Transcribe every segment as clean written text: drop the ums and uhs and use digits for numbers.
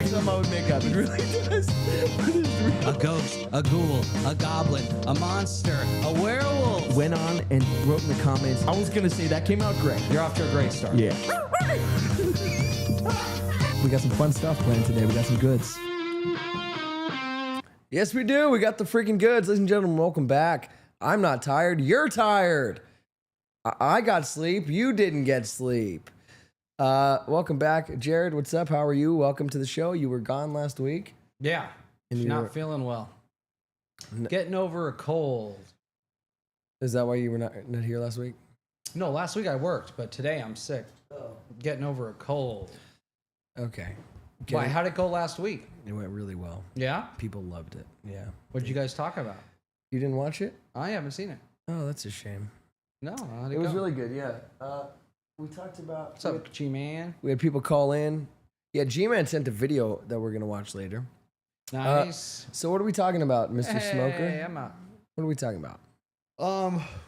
something I would make up. It really does. But it's real. A ghost, a ghoul, a goblin, a monster, a werewolf. Went on and wrote in the comments. I was gonna say that came out great. You're off to a great start. Yeah. We got some fun stuff planned today. We got some goods. Yes, we do. We got the freaking goods. Ladies and gentlemen, welcome back. I'm not tired. You're tired. I got sleep. You didn't get sleep. Welcome back. Jared, what's up? How are you? Welcome to the show. You were gone last week. Yeah. And Not feeling well. Getting over a cold. Is that why you were not here last week? No, last week I worked, but today I'm sick. Getting over a cold. Okay. Why? How'd it go last week? It went really well. Yeah? People loved it. Yeah. What did you guys talk about? You didn't watch it? I haven't seen it. Oh, that's a shame. No, how'd It was go? really good, yeah. We talked about... What's up, G-Man? We had people call in. Yeah, G-Man sent a video that we're going to watch later. Nice. So what are we talking about, Mr. Smoker? Hey, I'm out. What are we talking about?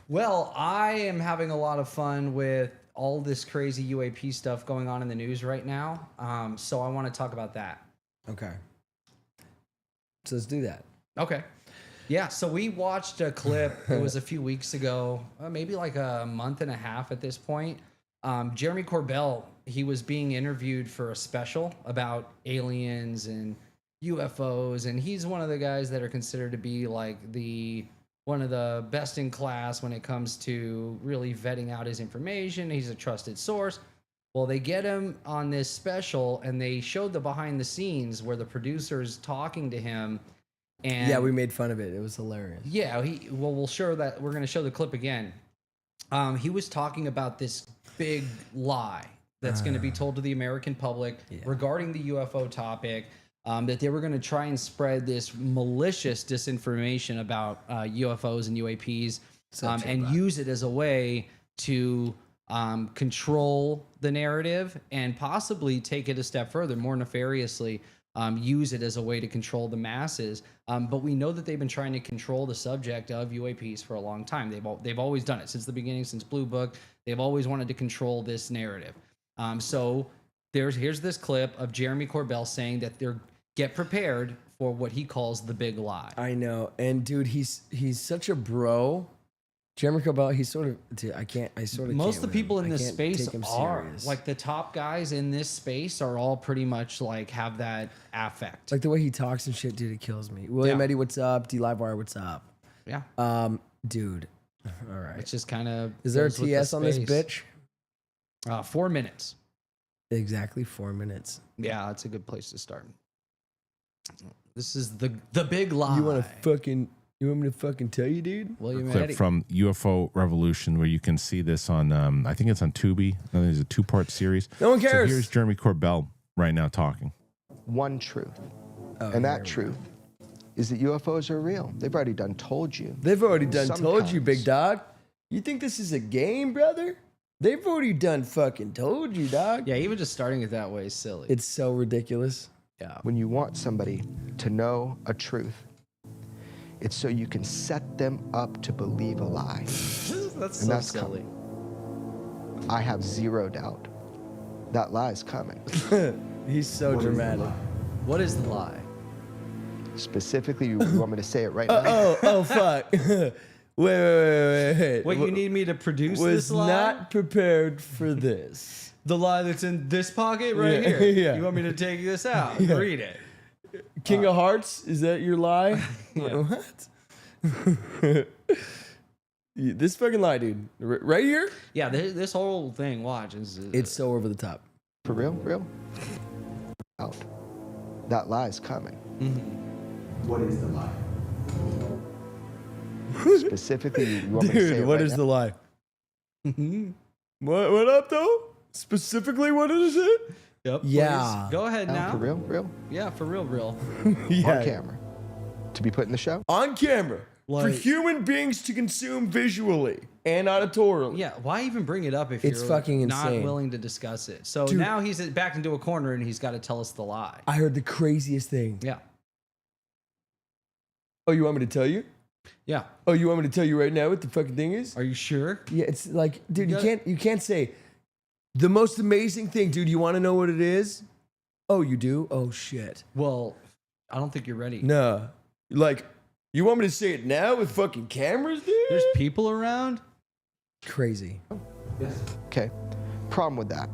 Well, I am having a lot of fun with all this crazy UAP stuff going on in the news right now. So I want to talk about that. Okay. So let's do that. Okay. Yeah, so we watched a clip. It was a few weeks ago, maybe like a month and a half at this point. Jeremy Corbell, he was being interviewed for a special about aliens and UFOs, and he's one of the guys that are considered to be like one of the best in class when it comes to really vetting out his information. He's a trusted source. Well, they get him on this special, and they showed the behind the scenes where the producer's talking to him. And yeah, we made fun of it. It was hilarious. Yeah, we'll show that. We're going to show the clip again. He was talking about this big lie that's going to be told to the American public regarding the UFO topic, that they were going to try and spread this malicious disinformation about UFOs and UAPs and use it as a way to control the narrative and possibly take it a step further, more nefariously. Use it as a way to control the masses. But we know that they've been trying to control the subject of UAPs for a long time. They've always done it since the beginning, since Blue Book. They've always wanted to control this narrative. So here's this clip of Jeremy Corbell saying that get prepared for what he calls the big lie. I know. And dude, he's such a bro. Jeremy Corbell, he's sort of, dude, most of the people in this space are serious. like the top guys in this space are all pretty much like have that affect. Like the way he talks and shit, dude, it kills me. William Eddy, what's up? D Livewire, what's up? Yeah. Dude. All right. It's just kind of. Is there a TS on this bitch? 4 minutes. Exactly 4 minutes. Yeah, that's a good place to start. This is the big lie. You want me to fucking tell you, dude? William Clip Eddy. from UFO Revolution where you can see this on, I think it's on Tubi. There's a 2-part series. No one cares. So here's Jeremy Corbell right now talking. One truth. And that truth is that UFOs are real. They've already done told you. They've already done told you, Sometimes. big dog. You think this is a game, brother? They've already done fucking told you, dog. Yeah, even just starting it that way is silly. It's so ridiculous. Yeah. When you want somebody to know a truth, it's so you can set them up to believe a lie. That's And so that's silly. I have zero doubt that lie is coming. He's so dramatic. What is the lie? Specifically, you want me to say it right now? Oh, fuck. Wait. What, you need me to produce Was this lie? not prepared for this. The lie that's in this pocket right Yeah, here. yeah. You want me to take this out? Read it. King of Hearts, is that your lie? Yeah. What? This fucking lie, dude. Right here? Yeah, this whole thing, watch. It's so over the top. For real? Real? Out. That lie is coming. What is the lie? Specifically, you want me to say Dude, it what right is now? the lie? What up, though? Specifically, what is it? Yep. Yeah. Please. Go ahead Out, now. For real? Real? Yeah, for real. Yeah. On camera. To be put in the show? On camera. For Like- human beings to consume visually and auditorily. Yeah, why even bring it up if It's you're fucking not insane. willing to discuss it? So Dude. now he's backed into a corner and he's got to tell us the lie. I heard the craziest thing. Yeah. Oh, you want me to tell you? Yeah. Oh, you want me to tell you right now what the fucking thing is? Are you sure? Yeah, it's like, dude, You you can't say the most amazing thing, dude. You want to know what it is? Oh, you do? Oh shit. Well, I don't think you're ready. No. Like, you want me to say it now with fucking cameras, dude? There's people around. Crazy. Okay. Problem with that.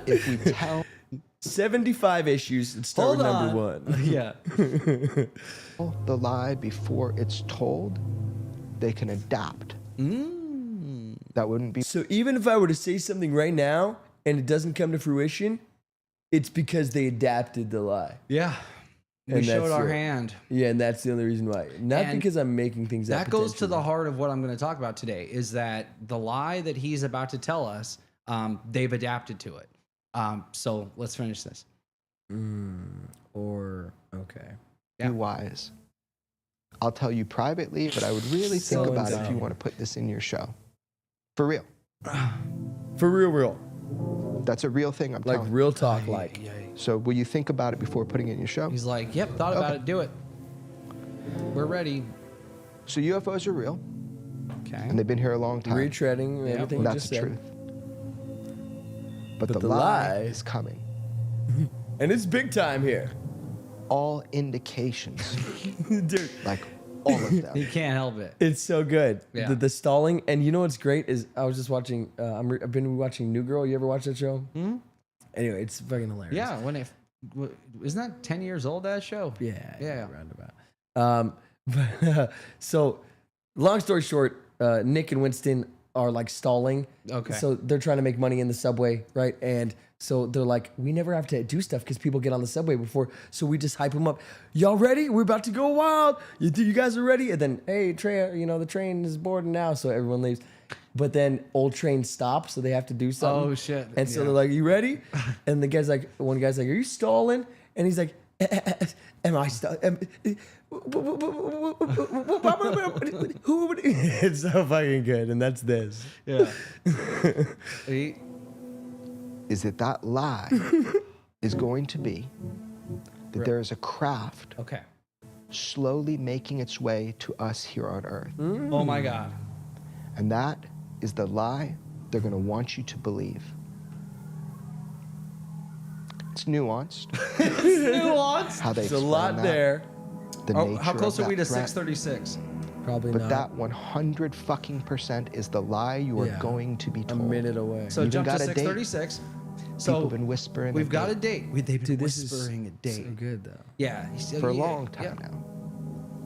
If we tell 75 issues and start with number one. Yeah. the lie before it's told, they can adapt. That wouldn't be So even if I were to say something right now and it doesn't come to fruition, it's because they adapted the lie. Yeah. We And showed that's our it. hand. Yeah, and that's the only reason why. Not And because I'm making things up. That goes to the potentially. heart of what I'm going to talk about today is that the lie that he's about to tell us, they've adapted to it. So let's finish this. Okay. Yeah. be wise. I'll tell you privately, but I would really think So about it if you dumb. want to put this in your show. For real. For real. That's a real thing I'm Like telling real talk, like. you. So will you think about it before putting it in your show? He's like, yep, thought about Okay. it. Do it. We're ready. So UFOs are real, Okay. and they've been here a long time. Retreading Yeah. everything you That's just the said. truth. But the the lie lie- is coming. And it's big time here. All indications, Dude, like all of He them. can't help it. it's so good. Yeah. The stalling. And you know what's great is I was just watching, I've been watching New Girl. You ever watch that show? Hmm? Anyway, it's fucking hilarious. Yeah. Isn't that 10 years old, that show? Yeah. Yeah. Roundabout. So, long story short, Nick and Winston are like stalling. Okay. So they're trying to make money in the subway, right? And so they're like, we never have to do stuff because people get on the subway before. So we just hype them up. Y'all ready? We're about to go wild. You guys are ready? And then, hey, the train is boarding now. So everyone leaves. But then old train stops, so they have to do something. Oh, shit. And so Yeah. they're like, you ready? And the guy's like, one guy's like, are you stalling? And he's like, am I stalling? It's so fucking good. And that's this. Yeah. Is that lie is going to be that there is a craft Okay. slowly making its way to us here on Earth. Oh my God. And that is the lie they're going to want you to believe. It's nuanced. Nuance. How they There's a explain lot that, there. the Oh, nature how close of are we to that threat. 636? Probably But not. that 100% is the lie you are Yeah. going to be a told. minute away. So Even jump to got a date. 636. People So have been whispering. we've got a date. They've been Dude, this is whispering a date. so good though. Yeah. for a long time now.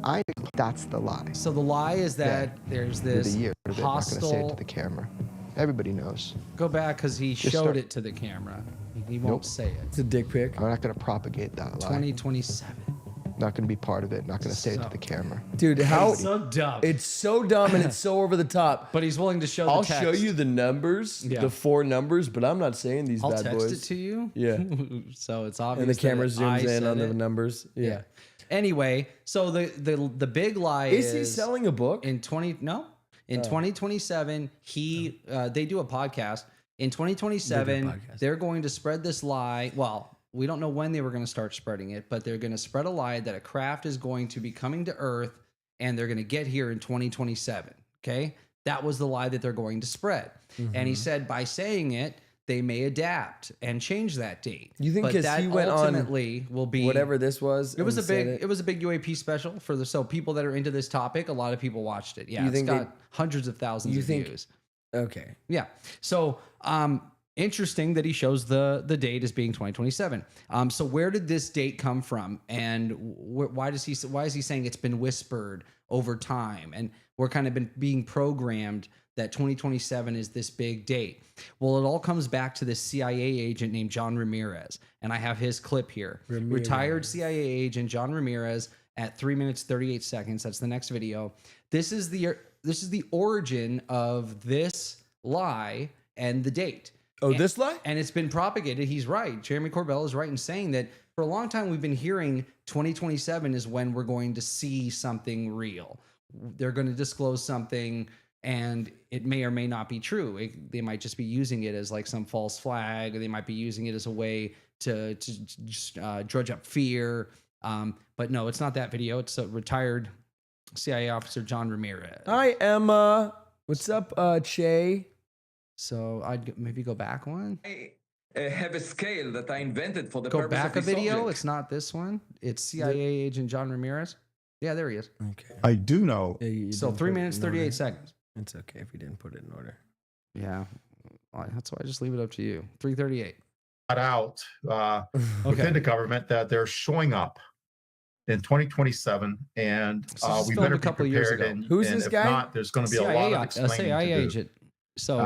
I think that's the lie. So the lie is that there's Through this the year, they're not going to say it to hostile. the camera. Everybody knows. Go back because he Just showed start- it to the camera. He won't Nope. say it. It's a dick pic. I'm not going to propagate that lie. 2027. Not going to be part of it. Not going to say it to So- the camera. Dude, how So dumb. it's so dumb and it's so over the top. But he's willing to show I'll the text. show you the numbers, Yeah. the 4 numbers, but I'm not saying these I'll bad text boys. it to you. Yeah. So it's obvious. And the camera that I zooms in said on the it. numbers. Yeah. Anyway, so the big lie Is he selling a book? in 2027 they do a podcast. In 2027 podcast. they're going to spread this lie. Well, we don't know when they were going to start spreading it, but they're going to spread a lie that a craft is going to be coming to Earth and they're going to get here in 2027. Okay, that was the lie that they're going to spread. And Mm-hmm. he said by saying it, they may adapt and change that date. You think But 'cause that he went on ultimately will be Whatever this was. it was a and said big it was a big UAP special for the so people that are into this topic. A lot of people watched it. Yeah, You it's think got hundreds of thousands you of think- views. Okay. Yeah. So interesting that he shows the date as being 2027. So where did this date come from, and why is he saying it's been whispered over time, and we're kind of been being programmed that 2027 is this big date? Well, it all comes back to this CIA agent named John Ramirez, and I have his clip here. Retired CIA agent John Ramirez at 3 minutes 38 seconds. That's the next video. This is the origin of this lie and the date. Oh, And- this lie? And it's been propagated. He's right. Jeremy Corbell is right in saying that for a long time we've been hearing 2027 is when we're going to see something real. They're going to disclose something, and it may or may not be true. They might just be using it as like some false flag, or they might be using it as a way to just drudge up fear. But no, it's not that video. It's a retired CIA officer, John Ramirez. Hi, Emma. What's up, Che? So I'd maybe go back one. have a scale that I invented for the Go purpose back of a this video. object. It's not this one. It's CIA agent John Ramirez. Yeah, there he is. Okay. I do know. Yeah, you So didn't 3 put it minutes, in 38 order. seconds. It's okay if you didn't put it in order. Yeah. That's why I just leave it up to you. 338. Out within the government that they're showing up in 2027, and So this is we filmed better a be couple of years prepared. ago. And, Who's and this if guy? not, there's going to be a lot of explaining CIA to do. agent. So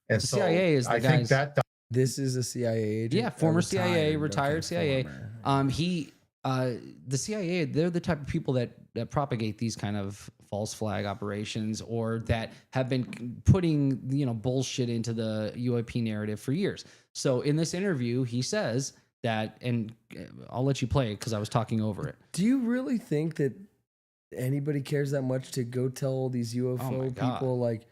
And the so CIA is the I guys. think that This is a CIA agent. Yeah, former Oh, CIA, retired CIA. former. The CIA, they're the type of people that propagate these kind of false flag operations, or that have been putting bullshit into the UAP narrative for years. So in this interview, he says that, and I'll let you play it because I was talking over it. Do you really think that anybody cares that much to go tell all these my UFO God. people like,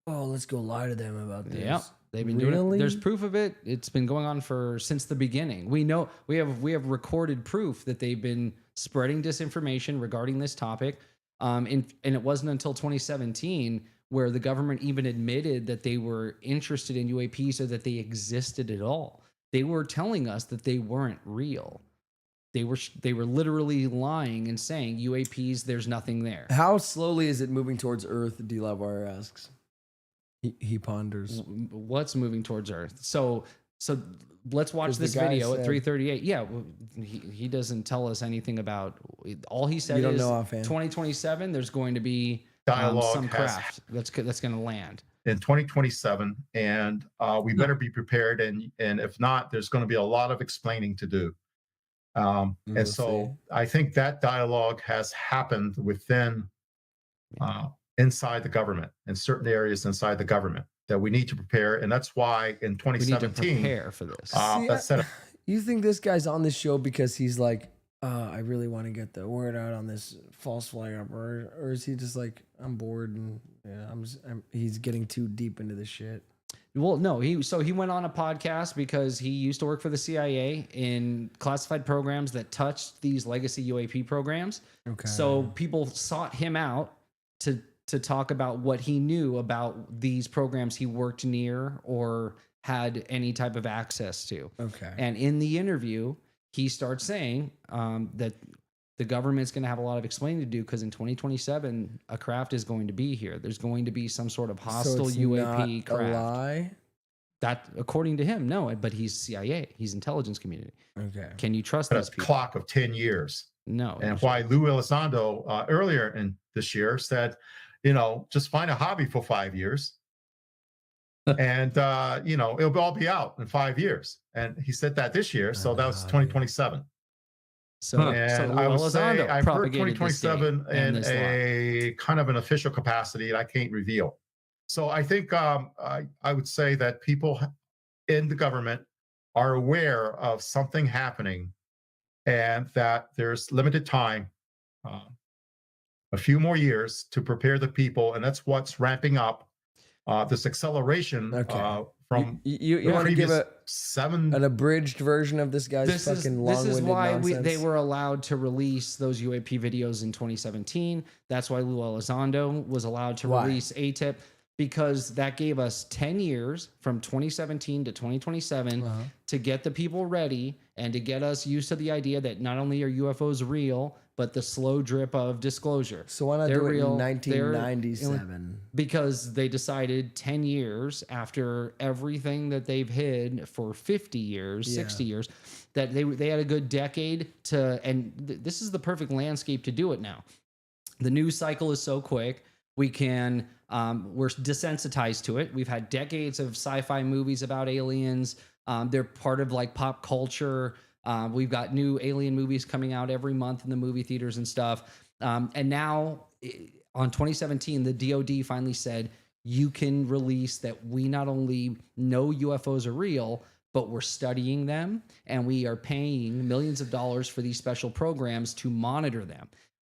oh, let's go lie to them about this? Yep. They've been doing Really? it. There's proof of it. It's been going on since the beginning. We know we have recorded proof that they've been spreading disinformation regarding this topic. And it wasn't until 2017 where the government even admitted that they were interested in UAPs or that they existed at all. They were telling us that they weren't real. They were literally lying and saying UAPs, there's nothing there. How slowly is it moving towards Earth? D. Lavar asks. He ponders. What's moving towards Earth? So let's watch 'Cause the this guy video said- at 3:38. Yeah, he doesn't tell us anything about. All he said You don't is know offhand. 2027. There's going to be dialogue some has craft that's going to land. in 2027, and we better be prepared. And if not, there's going to be a lot of explaining to do. We'll And so I think that dialogue has happened within inside the government, in certain areas inside the government, that we need to prepare. And that's why in We need to 2017, prepare for this. that set up You think this guy's on this show because he's like, I really want to get the word out on this false flag operation, or is he just like, I'm bored and he's getting too deep into this shit? Well, no, he went on a podcast because he used to work for the CIA in classified programs that touched these legacy UAP programs. Okay. So people sought him out to talk about what he knew about these programs he worked near or had any type of access to. Okay. And in the interview, he starts saying that the government's going to have a lot of explaining to do because in 2027, a craft is going to be here. There's going to be some sort of hostile it's UAP not craft. a lie? That, according to him, no, but he's CIA. He's intelligence community. Okay. Can you trust a these people? clock of 10 years. No. And why Lou Elizondo earlier in this year said, just find a hobby for 5 years. And, it'll all be out in 5 years. And he said that this year. So that was 2027. So, And I would say Elizondo I've heard propagated this 2027 date and in this lie. a kind of an official capacity that I can't reveal. So I think I would say that people in the government are aware of something happening and that there's limited time, a few more years to prepare the people. And that's what's ramping up this acceleration Okay. from You want to give an an abridged version of this guy's This is fucking long-winded why nonsense? they were allowed to release those UAP videos in 2017. That's why Lou Elizondo was allowed to Why? release ATIP, because that gave us 10 years from 2017 to 2027 Uh-huh. to get the people ready and to get us used to the idea that not only are UFOs real, but the slow drip of disclosure. So why not They're do it real. in They're- 1997? Because they decided 10 years after everything that they've hid for 50 years, Yeah. 60 years, that they had a good decade to, and this is the perfect landscape to do it now. The news cycle is so quick. We can, we're desensitized to it. We've had decades of sci-fi movies about aliens. They're part of like pop culture. We've got new alien movies coming out every month in the movie theaters and stuff. And now on 2017, the DOD finally said, you can release that we not only know UFOs are real, but we're studying them and we are paying millions of dollars for these special programs to monitor them.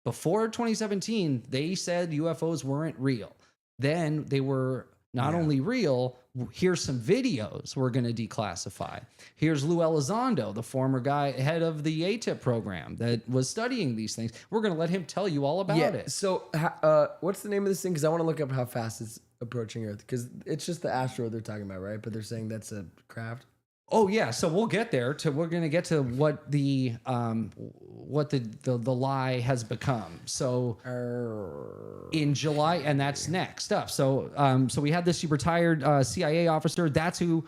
Before 2017, they said UFOs weren't real. Then they were not only real, here's some videos we're going to declassify. Here's Lou Elizondo, the former guy, head of the ATIP program that was studying these things. We're going to let him tell you all about it. So, what's the name of this thing? Because I want to look up how fast it's approaching Earth. Because it's just the asteroid they're talking about, right? But they're saying that's a craft. Oh yeah, so we'll get there. We're gonna get to what the lie has become. So in July, and that's next up. So so we had this retired CIA officer. That's who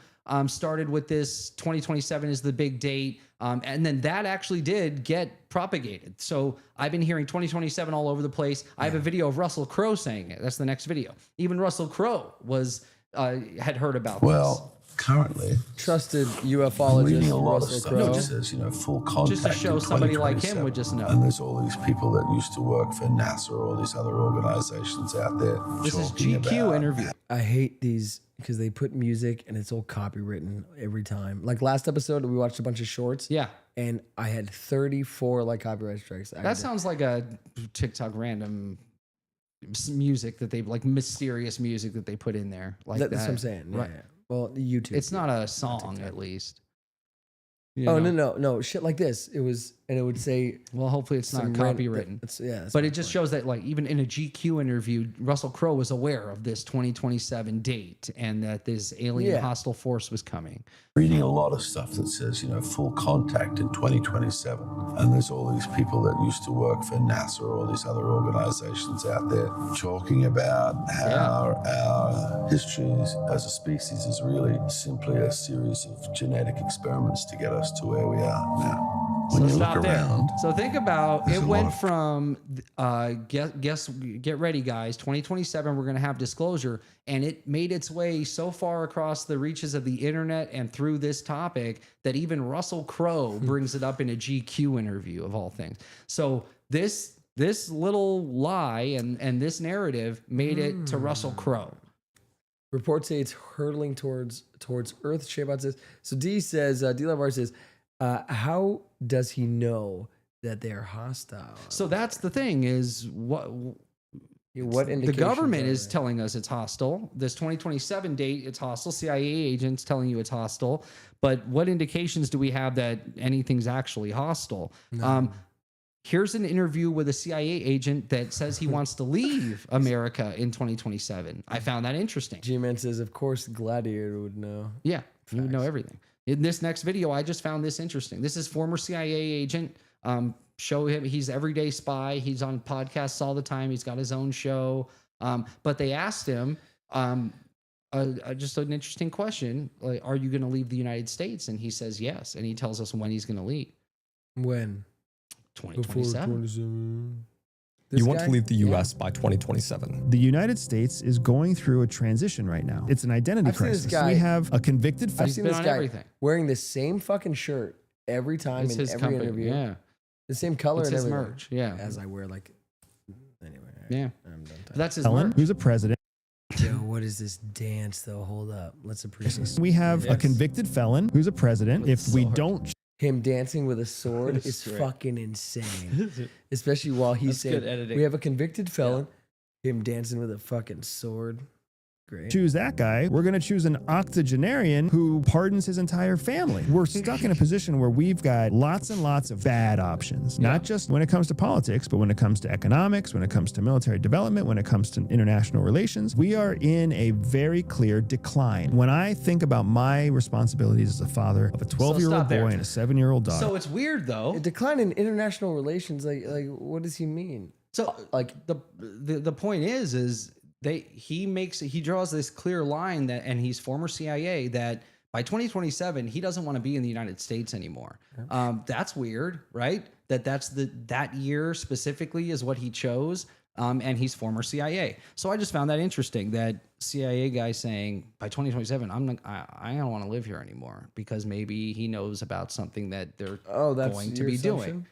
started with this. 2027 is the big date, and then that actually did get propagated. So I've been hearing 2027 all over the place. I have a video of Russell Crowe saying it. That's the next video. Even Russell Crowe was had heard about this. Currently, Trusted I'm reading ufologist a lot of Russell stuff Crowe. that says, full contact. Just to show in somebody like him 2027. would just know. And there's all these people that used to work for NASA or all these other organizations out there. This is talking GQ about interview. I hate these because they put music and it's all copywritten every time. Like last episode, we watched a bunch of shorts. Yeah. And I had 34 like copyright strikes. That sounds like a TikTok random music that they like mysterious music that they put in there. Like That's what I'm saying. Yeah, Right. yeah. Well, YouTube. It's not a song, at least. You Oh know? no! Shit like this. It was, and it would say. Well, hopefully it's not some copywritten. That's But my it just point. shows that, like, even in a GQ interview, Russell Crowe was aware of this 2027 date and that this alien hostile force was coming. reading a lot of stuff that says, full contact in 2027. And there's all these people that used to work for NASA or all these other organizations out there talking about how our history as a species is really simply a series of genetic experiments to get us to where we are now. When So you stop look there. around, So think about there's it a went lot of- from get ready, guys. 2027, we're going to have disclosure, and it made its way so far across the reaches of the internet and through this topic that even Russell Crowe brings it up in a GQ interview of all things. So this little lie and this narrative made it to Russell Crowe. Reports say it's hurtling towards Earth. Shaybot says. So D says. D Lavar says. How does he know that they are hostile? So that's the thing is what the indications government are is there? telling us it's hostile. This 2027 date, it's hostile. CIA agents telling you it's hostile. But what indications do we have that anything's actually hostile? Here's an interview with a CIA agent that says he wants to leave America in 2027. I found that interesting. G-Man says, of course, Gladiator would know. Yeah, you would know everything. In this next video, I just found this interesting. This is former CIA agent. Show him he's everyday spy. He's on podcasts all the time. He's got his own show. But they asked him just an interesting question. Like, are you going to leave the United States? And he says yes. And he tells us when he's going to leave. When? 2027. You want to leave the U.S. by 2027. The United States is going through a transition right now. It's an identity I've seen this crisis. guy- We have a convicted I've felon. seen been this on guy everything. wearing the same fucking shirt every time It's in his every company. interview. Yeah. The same color It's and his everything. merch. Yeah. As I wear like. Anyway. Yeah. I'm done. That's his felon merch. who's a president. Yo, what is this dance though? Hold up. Let's appreciate We have a convicted felon who's a president. If we don't him dancing with a sword is fucking insane. Especially while he's That's good saying editing. we have a convicted felon, him dancing with a fucking sword. Great. choose that guy, we're going to choose an octogenarian who pardons his entire family. We're stuck in a position where we've got lots and lots of bad options, not just when it comes to politics, but when it comes to economics, when it comes to military development, when it comes to international relations. We are in a very clear decline. When I think about my responsibilities as a father of a 12-year-old stop there. boy and a 7-year-old daughter. So it's weird though. A decline in international relations, like what does he mean? So like the point is he draws this clear line that, and he's former CIA, that by 2027 he doesn't want to be in the United States anymore. That's weird, right? That year specifically is what he chose. And he's former CIA. So I just found that interesting, that CIA guy saying by 2027, I don't want to live here anymore, because maybe he knows about something that they're going to your be doing. assumption?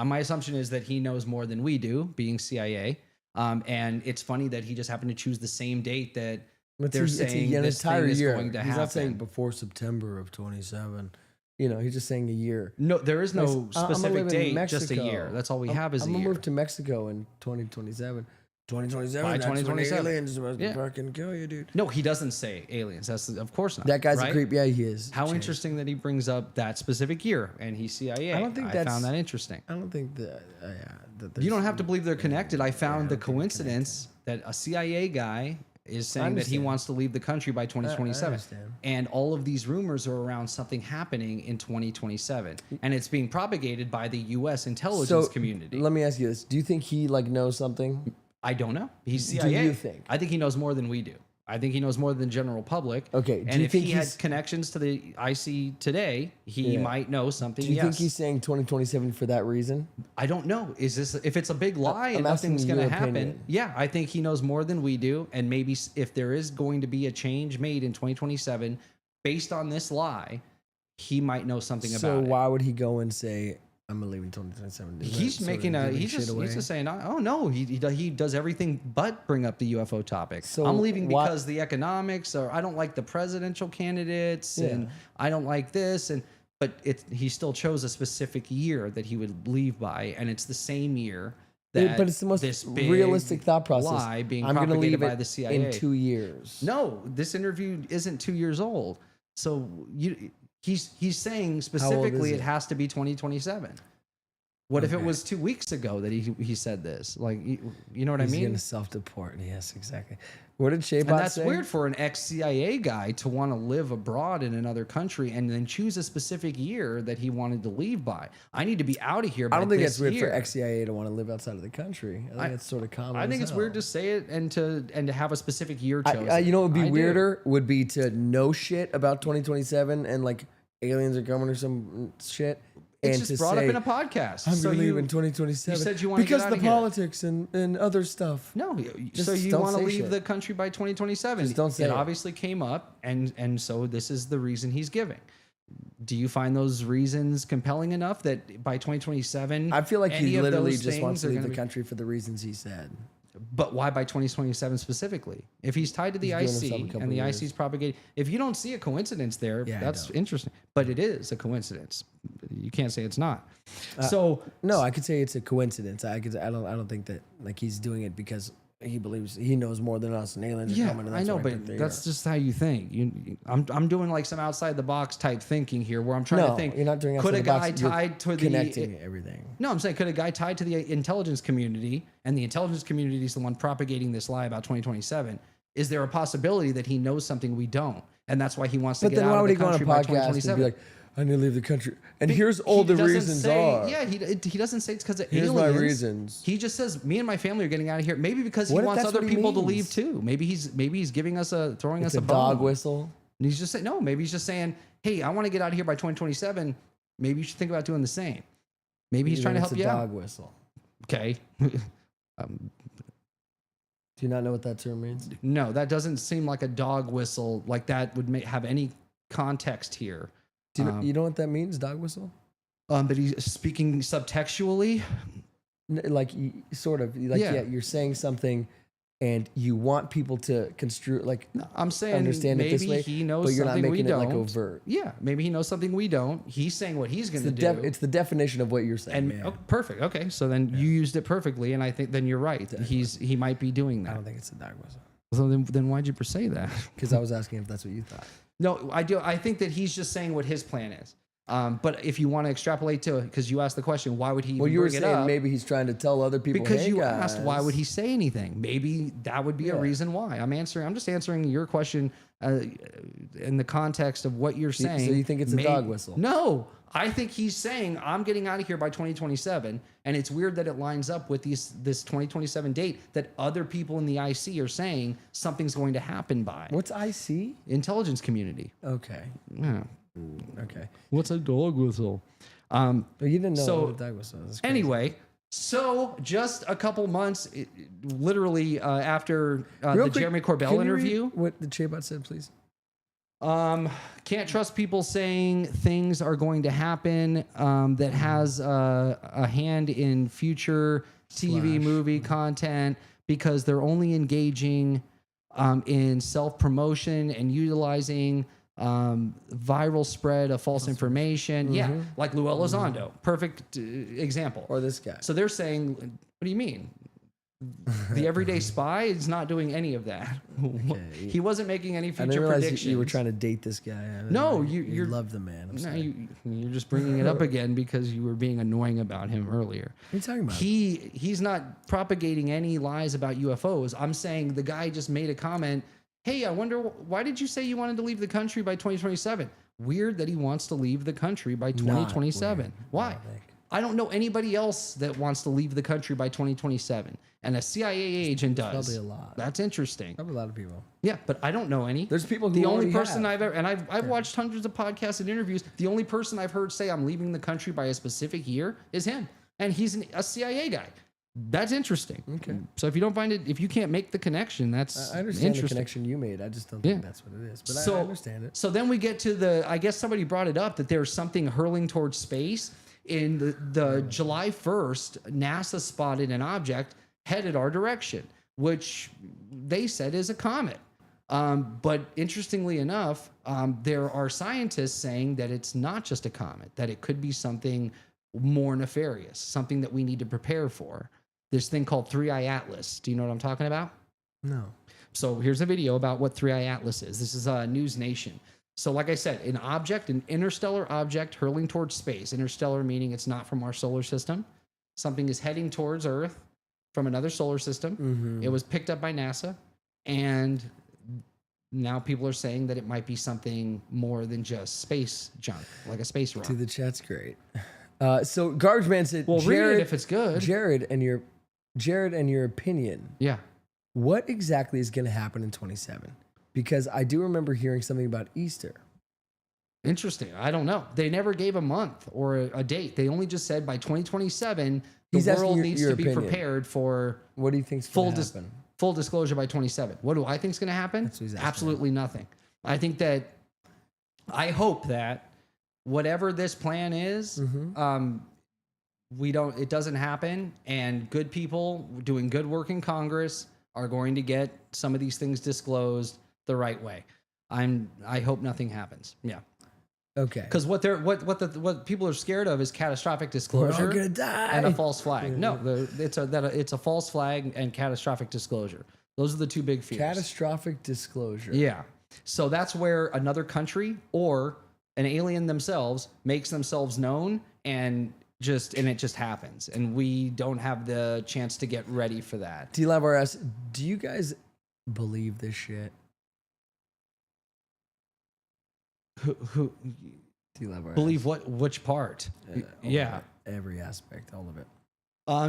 My assumption is that he knows more than we do, being CIA. And it's funny that he just happened to choose the same date that they're saying an this entire thing is year. going to He's happen. not saying before September of 27. He's just saying a year. No, there is no I'm gonna specific live in date, just a Mexico. year. That's all we have is a I'm gonna year. move to Mexico in 2027. 2027. By That's when 2027. aliens are supposed Yeah. to fucking kill you, dude. No, he doesn't say aliens. That's of course not. That guy's right? a creep. Yeah, he is. How Chance. interesting that he brings up that specific year, and he's CIA. I don't think I that's- found that interesting. I don't think that. You don't have to believe they're connected. I found the coincidence that a CIA guy is saying that he understand. wants to leave the country by I 2027. understand. And all of these rumors are around something happening in 2027. And it's being propagated by the U.S. intelligence community. Let me ask you this. Do you think he like knows something? I don't know. He's Do CIA. you think? I think he knows more than we do. I think he knows more than the general public. Okay, do And you if think he had he's- connections to the IC today, he Yeah. might know something. Do you yes. think he's saying 2027 for that reason? I don't know. Is this if it's a big lie I'm and asking nothing's going your to happen? opinion. Yeah, I think he knows more than we do, and maybe if there is going to be a change made in 2027 based on this lie, he might know something So about it. why would he go and say, "I'm gonna leave in 2027"? Isn't that He's sort of making giving he's shit away? just saying, oh no, he does everything but bring up the UFO topic. So I'm leaving why- because the economics, or I don't like the presidential candidates, and Yeah. I don't like this, but he still chose a specific year that he would leave by, and it's the same year. But it's the most this big realistic thought process. lie being I'm gonna propagated leave by it the CIA in 2 years. No, this interview isn't 2 years old. So he's saying specifically it? it has to be 2027. What if it Okay. was 2 weeks ago that he said this? Like, you know what He's I mean? gonna self-deport. Yes, exactly. What did Shaybot And that's say? weird for an ex-CIA guy to want to live abroad in another country and then choose a specific year that he wanted to leave by. I need to be out of here by I don't think this it's weird year. for ex-CIA to want to live outside of the country. I think it's sort of common. I think as it's weird hell. to say it and to have a specific year chosen. You know what would be I do. weirder would be to know shit about 2027 and like aliens are coming or some shit. It's and just to brought say, up in a podcast. I'm So gonna leave you- in 2027. you said you wanna because get the outta here. politics and other stuff. No, Just so you don't want to say leave shit. the country by 2027. Just don't say it it. obviously came up, and so this is the reason he's giving. Do you find those reasons compelling enough that by 2027, I feel like any he of literally those just wants things to are leave gonna the be- country for the reasons he said. But why by 2027 specifically? If he's tied to the He's doing himself a IC couple and the years. IC's propagating, if you don't see a coincidence there, Yeah, I that's don't. interesting. But it is a coincidence. You can't say it's not. So No, I could say it's a coincidence. I don't think that like he's doing it because he believes he knows more than us and aliens are yeah, coming. And I that's know, why but think they're that's here. just how you think. I'm doing like some outside the box type thinking here, where I'm trying to think. You're not doing could outside a the box, guy you're tied to connecting everything. No, I'm saying could a guy tied to the intelligence community, and the intelligence community is the one propagating this lie about 2027? Is there a possibility that he knows something we don't, and that's why he wants to But get then out why of would the he go on a country by podcast and 2027? be like, "I need to leave the country"? And here's all the He doesn't reasons say, are. Yeah, he doesn't say it's because of Here's aliens. my reasons. He just says, "Me and my family are getting out of here." Maybe because he What if wants that's other what he people to means? leave too. Maybe he's giving us throwing It's us a a dog bone. whistle. And he's just saying, no, maybe he's just saying, hey, I want to get out of here by 2027. Maybe you should think about doing the same. Maybe he's trying to help It's you a out. dog whistle. Okay. Do you not know what that term means? No, that doesn't seem like a dog whistle. Like that would have any context here. Do you know what that means? Dog whistle. But he's speaking subtextually. Like sort of like Yeah. you're saying something, and you want people to construe like I'm saying understand it maybe this way, he knows but you're not something we making it don't. like overt. Yeah, maybe he knows something we don't. He's saying what he's going to do. It's the definition of what you're saying. And man. oh, perfect. Okay, so then you used it perfectly, and I think then you're right. He might be doing I that. don't think it's a dog whistle So then why'd you say that? because I was asking if that's what you thought. No, I do. I think that he's just saying what his plan is. But if you want to extrapolate to, because you asked the question, why would he? Well, even you were bring it saying up? maybe he's trying to tell other people Because hey, you guys. asked why would he say anything? Maybe that would be a Yeah. reason why. I'm just answering your question in the context of what you're saying. So you think it's a dog whistle? No, I think he's saying I'm getting out of here by 2027, and it's weird that it lines up with this 2027 date that other people in the IC are saying something's going to happen by. What's IC? Intelligence community? Okay. Yeah. Okay. What's a dog whistle? But you didn't know So, what a dog whistle was. Anyway, so just a couple months, literally after the Real quick, Jeremy can Corbell you read interview, what the Shaybot said, please. can't trust people saying things are going to happen that has a hand in future TV movie content because they're only engaging in self-promotion and utilizing viral spread of false information. Yeah, like Lou Elizondo, perfect example. Or this guy. So they're saying, what do you mean? The everyday spy is not doing any of that. He wasn't making any I future didn't realize predictions. you were trying to date this guy. No, you love the man. I'm No, sorry. you're just bringing it up again because you were being annoying about him earlier. What are you talking about? He's not propagating any lies about UFOs. I'm saying the guy just made a comment. Hey, I wonder why did you say you wanted to leave the country by 2027? Weird that he wants to leave the country by 2027. Why? I don't know anybody else that wants to leave the country by 2027. And a CIA agent does. Probably a lot. That's interesting. Probably a lot of people. Yeah, but I don't know any. There's people who the only already person have. I've ever, and I've watched hundreds of podcasts and interviews. The only person I've heard say I'm leaving the country by a specific year is him, and he's a CIA guy. That's interesting. Okay. So if you don't find it, if you can't make the connection, that's I understand the interesting. connection you made. I just don't think that's what it is. But I understand it. So then we get to the. I guess somebody brought it up that there's something hurling towards space. In the July 1st, NASA spotted an object headed our direction, which they said is a comet. But interestingly enough, there are scientists saying that it's not just a comet, that it could be something more nefarious, something that we need to prepare for. This thing called 3i Atlas. Do you know what I'm talking about? No. So here's a video about what 3i Atlas is. This is News Nation. So like I said, an interstellar object hurling towards space. Interstellar meaning it's not from our solar system. Something is heading towards Earth from another solar system. Mm-hmm. It was picked up by NASA. And now people are saying that it might be something more than just space junk, like a space rock. Dude, the chat's great. So Garbage Man said, Well, Jared, read it if it's good. Jared and your opinion. Yeah. What exactly is going to happen in 27? Because I do remember hearing something about Easter. Interesting. I don't know. They never gave a month or a date. They only just said by 2027, the world needs to be prepared for. What do you think's going to happen? Full disclosure by 27. What do I think is going to happen? Absolutely nothing. I think that. I hope that whatever this plan is, it doesn't happen, and good people doing good work in Congress are going to get some of these things disclosed the right way. I hope nothing happens. Yeah. Okay. Because what people are scared of is catastrophic disclosure. We're all gonna die. And a false flag. No, it's a false flag and catastrophic disclosure. Those are the two big fears. Catastrophic disclosure. Yeah. So that's where another country or an alien themselves makes themselves known and it just happens. And we don't have the chance to get ready for that. D-Lab-RS, do you guys believe this shit? Who D-Lab-RS. believe which part? Yeah. Every aspect, all of it.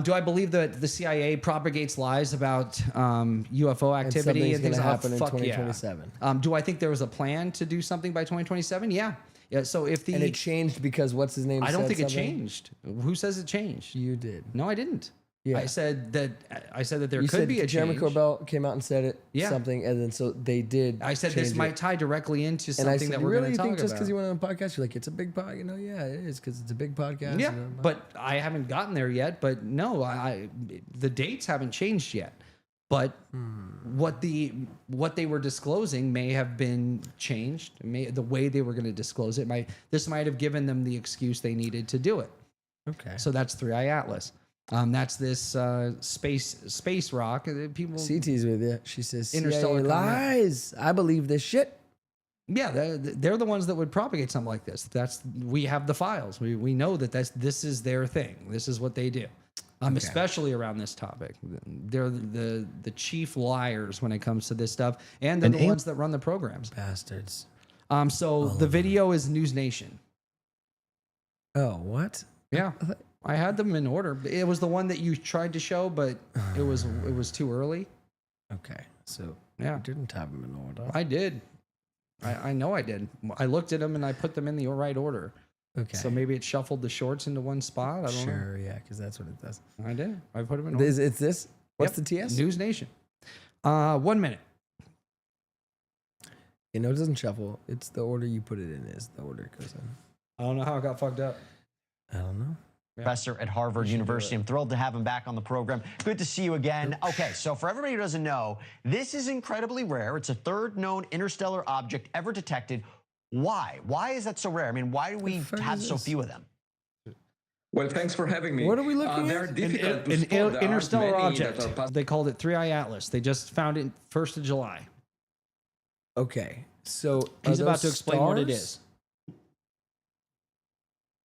Do I believe that the CIA propagates lies about UFO activity and things going to happen in 2027? Yeah. Do I think there was a plan to do something by 2027? Yeah. Yeah. So if and it changed because what's his name? I don't think something? it changed. Who says it changed? You did. No, I didn't. Yeah. I said that there you could be a Jeremy change. Corbell came out and said it. Yeah. Something, and then so they did. I said this might tie directly into something and I said, that we're really going to talk think just about. because you went on a podcast, you're like, it's a big podcast. You know, yeah, it is because it's a big podcast. Yeah, but I haven't gotten there yet. But no, the dates haven't changed yet. But what they were disclosing may have been changed. The way they were going to disclose it this might have given them the excuse they needed to do it. Okay. So that's 3i Atlas. That's this space rock. People. CT's with you. She says, Interstellar CIA lies. I believe this shit. Yeah, they're the ones that would propagate something like this. We have the files. We know that this is their thing. This is what they do. Especially around this topic. They're the chief liars when it comes to this stuff, and they're the ones that run the programs. Bastards. So the video is News Nation. Oh, what? Yeah. I had them in order. It was the one that you tried to show, but it was too early. Okay, so yeah, you didn't have them in order. I did. I know I did. I looked at them and I put them in the right order. Okay. So maybe it shuffled the shorts into one spot. I don't know. Sure, yeah, because that's what it does. I did. I put them in order. It's this? What's the TS? News Nation. 1 minute. You know, it doesn't shuffle. It's the order you put it in is the order it goes in. I don't know how it got fucked up. I don't know. Professor at Harvard University. I'm thrilled to have him back on the program. Good to see you again. Okay, so for everybody who doesn't know, this is incredibly rare. It's a third known interstellar object ever detected. Why? Why is that so rare? I mean, why do we have so few of them? Well, thanks for having me. What are we looking They're at? difficult to An spot. There aren't interstellar many object. that are possible. They called it 3-Eye Atlas. They just found it 1st of July. Okay, so He's are about those to explain what it stars? is.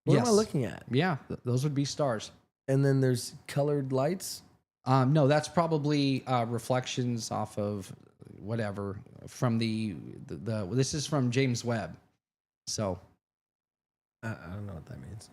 What am I looking at? Yeah, those would be stars. And then there's colored lights. No, that's probably reflections off of whatever from the this is from James Webb. So I don't know what that means.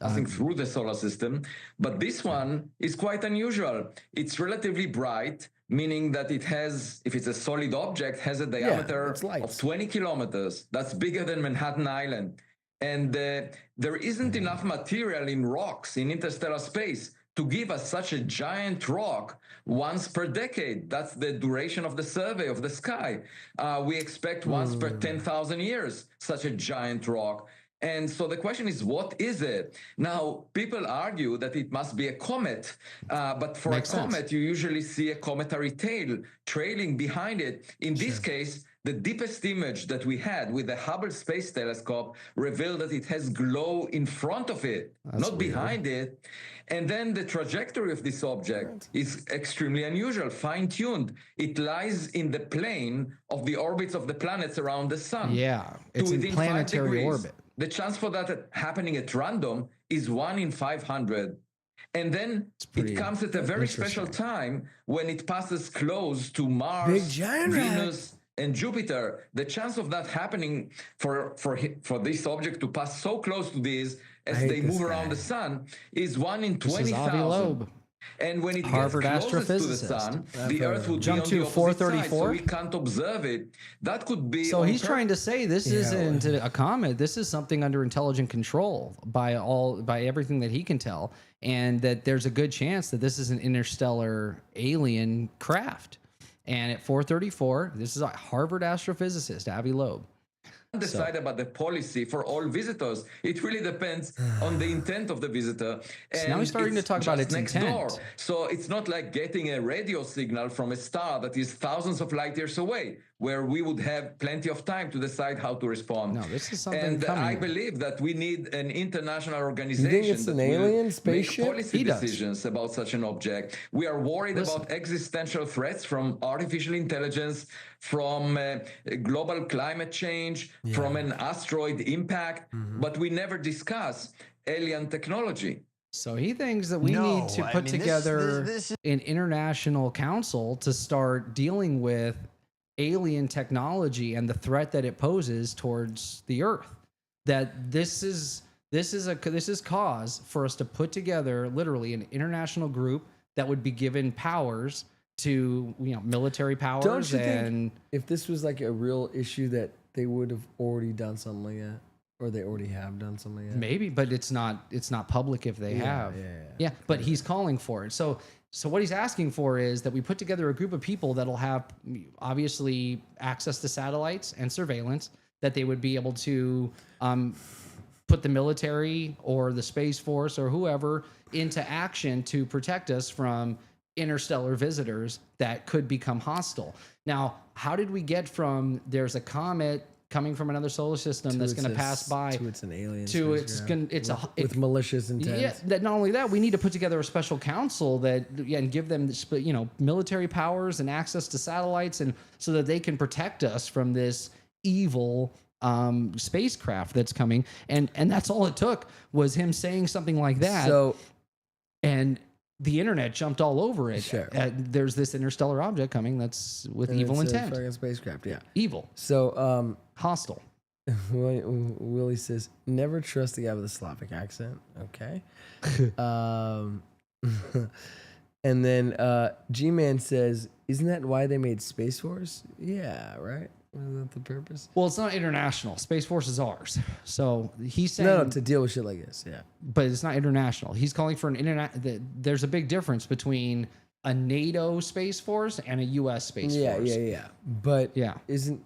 Passing through the solar system, but this one is quite unusual. It's relatively bright, meaning that it has, if it's a solid object, has a diameter of 20 kilometers. That's bigger than Manhattan Island. And there isn't enough material in rocks in interstellar space to give us such a giant rock once per decade. That's the duration of the survey of the sky. We expect once per 10,000 years, such a giant rock. And so the question is, what is it? Now, people argue that it must be a comet, but for Makes a comet, sense. you usually see a cometary tail trailing behind it. In this case, the deepest image that we had with the Hubble Space Telescope revealed that it has glow in front of it, not behind it. And then the trajectory of this object is extremely unusual, fine-tuned. It lies in the plane of the orbits of the planets around the sun. yeah, it's in within 5 planetary degrees. orbit. The chance for that happening at random is 1 in 500. And then it comes at a very special time when it passes close to Mars, Big giant Venus, and Jupiter. The chance of that happening for this object to pass so close to these as hate they this move guy. around the sun is 1 in This is Avi 20,000. Loeb. And when it Harvard gets closest to the astrophysicist. sun, I've the heard Earth of would him. be Jump on to the opposite side, so 434? we can't observe it. That could be So on he's purpose. trying to say this isn't a comet. This is something under intelligent control by everything that he can tell, and that there's a good chance that this is an interstellar alien craft. And at 4:34, this is a Harvard astrophysicist, Avi Loeb. Decide about the policy for all visitors. It really depends on the intent of the visitor. So now he's starting to it's talk about just its next intent. door. So it's not like getting a radio signal from a star that is thousands of light years away, where we would have plenty of time to decide how to respond. No, this is something And coming. I believe that we need an international You organization think it's that an will alien make spaceship? policy He does. decisions about such an object. We are worried about existential threats from artificial intelligence, from global climate change, from an asteroid impact, but we never discuss alien technology. So he thinks that we No, need to I put mean, together this is- an international council to start dealing with alien technology and the threat that it poses towards the Earth. That this is cause for us to put together literally an international group that would be given powers to military powers. Don't you and think if this was like a real issue that they would have already done something like that, or they already have done something like that? maybe, but it's not public if they have. Yeah, but he's calling for it. So what he's asking for is that we put together a group of people that'll have obviously access to satellites and surveillance, that they would be able to put the military or the Space Force or whoever into action to protect us from interstellar visitors that could become hostile. Now, how did we get from there's a comet coming from another solar system that's going to pass by to it's an alien to it's spacecraft going it's with malicious intent. yeah, that not only that, we need to put together a special council that and give them military powers and access to satellites, and so that they can protect us from this evil spacecraft that's coming. And that's all it took was him saying something like that. So and the internet jumped all over it. Sure. There's this interstellar object coming that's with and evil it's a intent. fucking spacecraft, yeah. Evil. So Hostile. Willie says, never trust the guy with a Slavic accent. Okay. And then G-Man says, isn't that why they made Space Force? Yeah, right? Wasn't that the purpose? Well, it's not international. Space Force is ours. So he's saying No, to deal with shit like this, yeah. but it's not international. He's calling for an internet. There's a big difference between a NATO Space Force and a U.S. Space Force. Yeah. But Yeah. isn't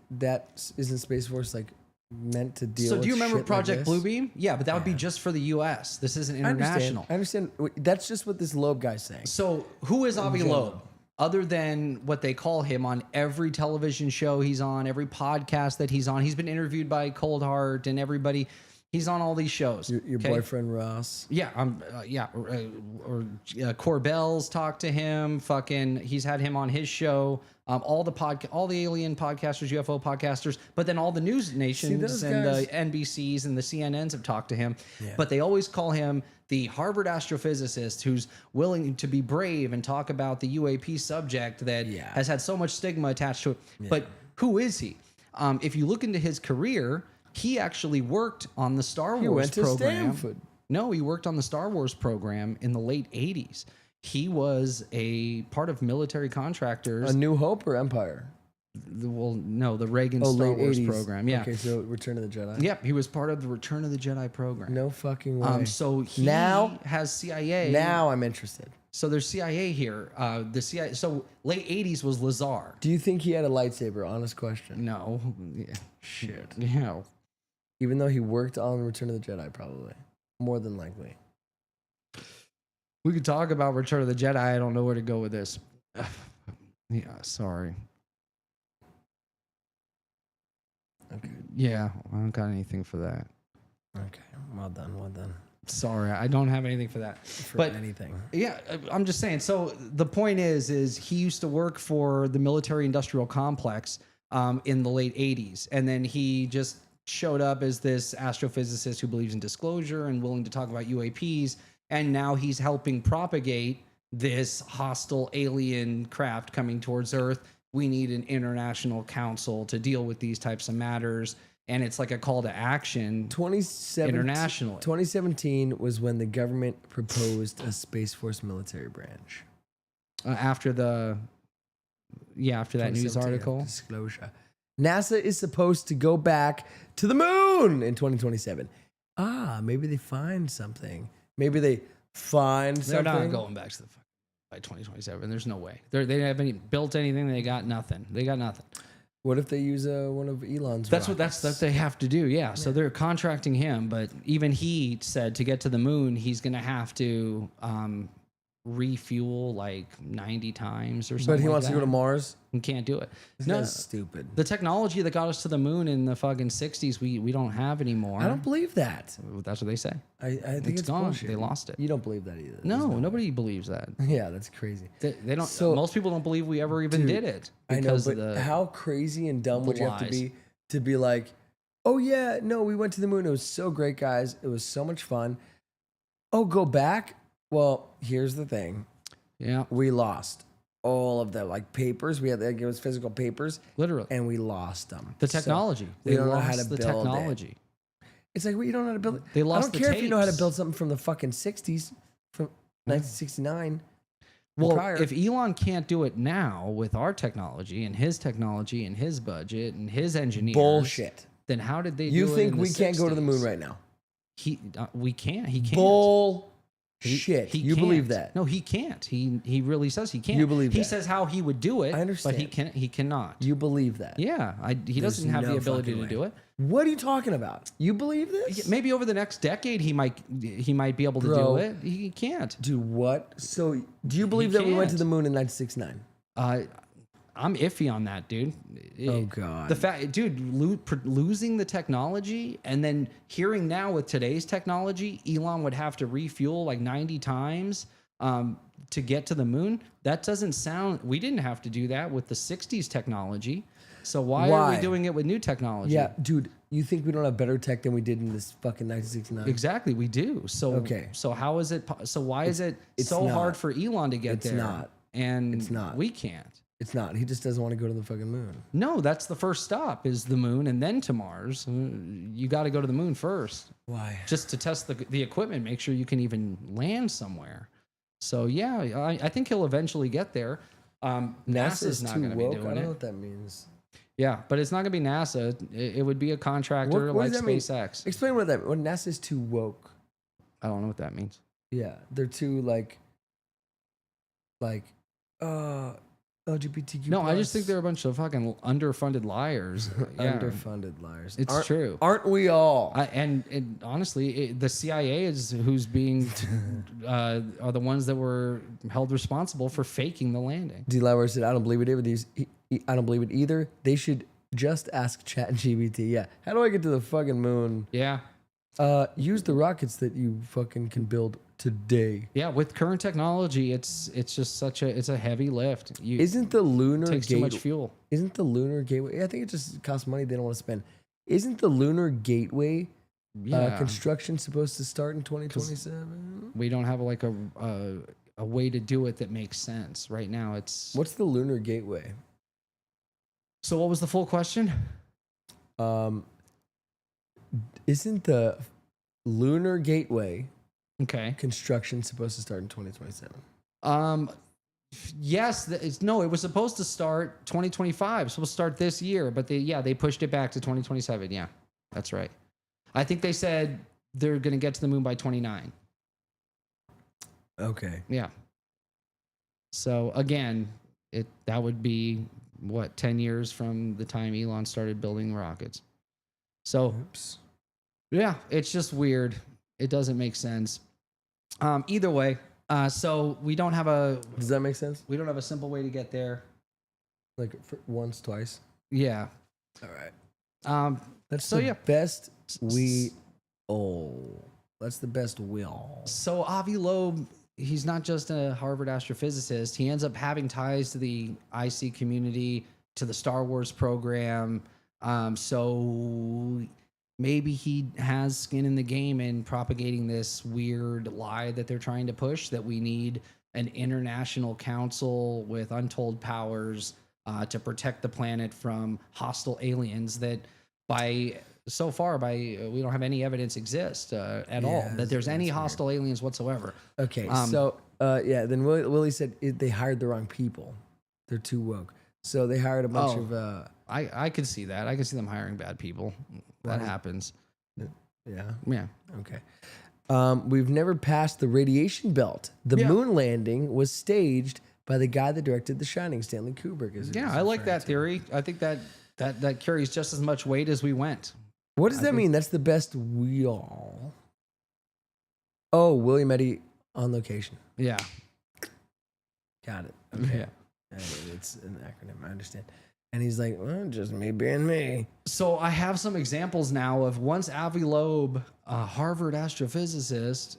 Space Force like meant to deal So with do you remember shit Project like this? Bluebeam? Yeah, but that would be just for the U.S. This isn't international. I understand. That's just what this Loeb guy's saying. So who is Avi general. Loeb? Other than what they call him on every television show he's on, every podcast that he's on, he's been interviewed by Cold Heart and everybody. He's on all these shows. Your boyfriend Ross. Yeah, or Corbell's talked to him. Fucking, he's had him on his show. All the alien podcasters, UFO podcasters, but then all the news nations and the NBCs and the CNNs have talked to him. Yeah. But they always call him the Harvard astrophysicist who's willing to be brave and talk about the UAP subject that has had so much stigma attached to it. Yeah. But who is he? If you look into his career, he actually worked on the Star Wars program. He went to Stanford. No, he worked on the Star Wars program in the late 80s. He was a part of military contractors. A New Hope or Empire? Well, no, the Reagan Star Wars 80s program. Yeah. Okay, so Return of the Jedi. Yep, he was part of the Return of the Jedi program. No fucking way. So he now has CIA. Now I'm interested. So there's CIA here. The CIA. So late 80s was Lazar. Do you think he had a lightsaber? Honest question. No. Yeah. Shit. Yeah. Even though he worked on Return of the Jedi, probably. More than likely. We could talk about Return of the Jedi. I don't know where to go with this. Yeah, sorry. Okay. Yeah, I don't got anything for that. Okay, well done, well done. Sorry, I don't have anything for that. But anything. Yeah, I'm just saying. So the point is he used to work for the military-industrial complex in the late 80s, and then he just showed up as this astrophysicist who believes in disclosure and willing to talk about UAPs, and now he's helping propagate this hostile alien craft coming towards Earth. We need an international council to deal with these types of matters, and it's like a call to action internationally. 2017 was when the government proposed a Space Force military branch. After that news article. Disclosure. NASA is supposed to go back to the moon in 2027. Maybe they find something. Maybe they find something. They're not going back to the by 2027. There's no way. They haven't built anything. They got nothing. What if they use one of Elon's? That's what they have to do. Yeah. So they're contracting him, but even he said to get to the moon, he's going to have to refuel like 90 times or something. But he wants to go to Mars. He can't do it. That's stupid. The technology that got us to the moon in the fucking 60s, we don't have anymore. I don't believe that. That's what they say. I think it's gone. Bullshit. They lost it. You don't believe that either. No, nobody believes that. Yeah, that's crazy. They don't. So, most people don't believe we ever even did it. I know, but how crazy and dumb would you have to be like, oh yeah, no, we went to the moon. It was so great, guys. It was so much fun. Oh, go back? Well, here's the thing. Yeah, we lost all of the papers. We had it was physical papers, literally, and we lost them. The technology. So they don't know how to build technology. It's like, well, you don't know how to build it. They lost. I don't care if you know how to build something from the fucking 60s, from 1969. Well, if Elon can't do it now with our technology and his budget and his engineers, bullshit. Then how did they? You do think it in we the can't 60s? Go to the moon right now? We can't. He can't. Shit. You can't. believe that? No, he can't. He really says he can't. You believe he that? says how he would do it. I understand. But he cannot. You believe that? Yeah. He doesn't have the ability to do it. What are you talking about? You believe this? Maybe over the next decade he might be able to do it. He can't. Do what? So do you believe that we went to the moon in 1969? I'm iffy on that, dude. Oh God. The fact, dude, losing the technology and then hearing now with today's technology, Elon would have to refuel like 90 times to get to the moon. That doesn't sound. We didn't have to do that with the 60s technology. So why are we doing it with new technology? Yeah, dude, you think we don't have better tech than we did in this fucking 1969? Exactly, we do. So okay. So how is it? So why is it so hard for Elon to get there? It's not. And it's not. We can't. It's not. He just doesn't want to go to the fucking moon. No, that's the first stop is the moon and then to Mars. You got to go to the moon first. Why? Just to test the equipment, make sure you can even land somewhere. So yeah, I think he'll eventually get there. NASA's not going to be doing it. I don't know what that means. Yeah, but it's not going to be NASA. It would be a contractor like SpaceX. Explain what that means. When NASA's too woke. I don't know what that means. Yeah, they're too LGBTQ+. No, I just think they're a bunch of fucking underfunded liars. Yeah. Underfunded liars. It's true. Aren't we all? And honestly, the CIA is who's being are the ones that were held responsible for faking the landing. D. Lauer said, "I don't believe it either. I don't believe it either. They should just ask ChatGPT. Yeah, how do I get to the fucking moon? Yeah, Use the rockets that you fucking can build today. Yeah, with current technology, it's just it's a heavy lift. Isn't the lunar takes too much fuel? Isn't the lunar gateway? I think it just costs money they don't want to spend. Isn't the lunar gateway construction supposed to start in 2027? We don't have like a way to do it that makes sense right now. What's the lunar gateway? So what was the full question? Isn't the lunar gateway construction supposed to start in 2027? Yes, it was supposed to start 2025. It's supposed to start this year, but they pushed it back to 2027. Yeah, that's right. I think they said they're going to get to the moon by 29. Okay. Yeah. So again, that would be 10 years from the time Elon started building rockets. So, yeah, it's just weird. It doesn't make sense. Either way, so we don't have a. Does that make sense? We don't have a simple way to get there. Like once, twice. Yeah. All right. That's best we. Oh, that's the best will. So Avi Loeb, he's not just a Harvard astrophysicist. He ends up having ties to the IC community, to the Star Wars program. So maybe he has skin in the game in propagating this weird lie that they're trying to push, that we need an international council with untold powers to protect the planet from hostile aliens that we don't have any evidence exist at all that there's any hostile aliens whatsoever. Okay. Then Willie said they hired the wrong people. They're too woke. So they hired a bunch of. I could see that. I can see them hiring bad people. That happens. Yeah. Yeah. Okay. We've never passed the radiation belt. The moon landing was staged by the guy that directed The Shining, Stanley Kubrick. I like that theory. I think that carries just as much weight as we went. What does that mean? That's the best we all. Oh, William Eddy on location. Yeah. Got it. Okay. Yeah. It's an acronym. I understand. And he's like, well, just me being me. So I have some examples now of once Avi Loeb, a Harvard astrophysicist,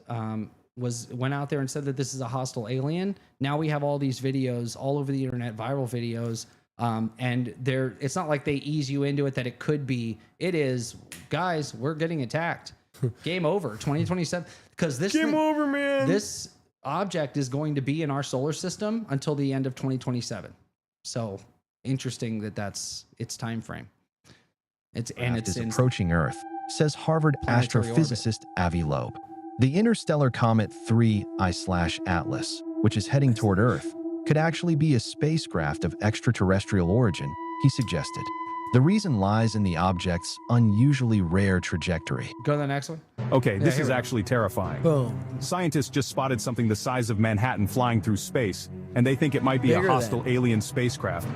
went out there and said that this is a hostile alien. Now we have all these videos all over the internet, viral videos. And it's not like they ease you into it that it could be. It is, guys, we're getting attacked. Game over. 2027. Because over, man. This object is going to be in our solar system until the end of 2027. So interesting that's its time frame. It's approaching Earth, says Harvard astrophysicist Avi Loeb. The interstellar comet 3I/Atlas, which is heading toward Earth, could actually be a spacecraft of extraterrestrial origin, he suggested. The reason lies in the object's unusually rare trajectory. Go to the next one. Okay, this is actually terrifying. Boom. Scientists just spotted something the size of Manhattan flying through space, and they think it might be a hostile alien spacecraft.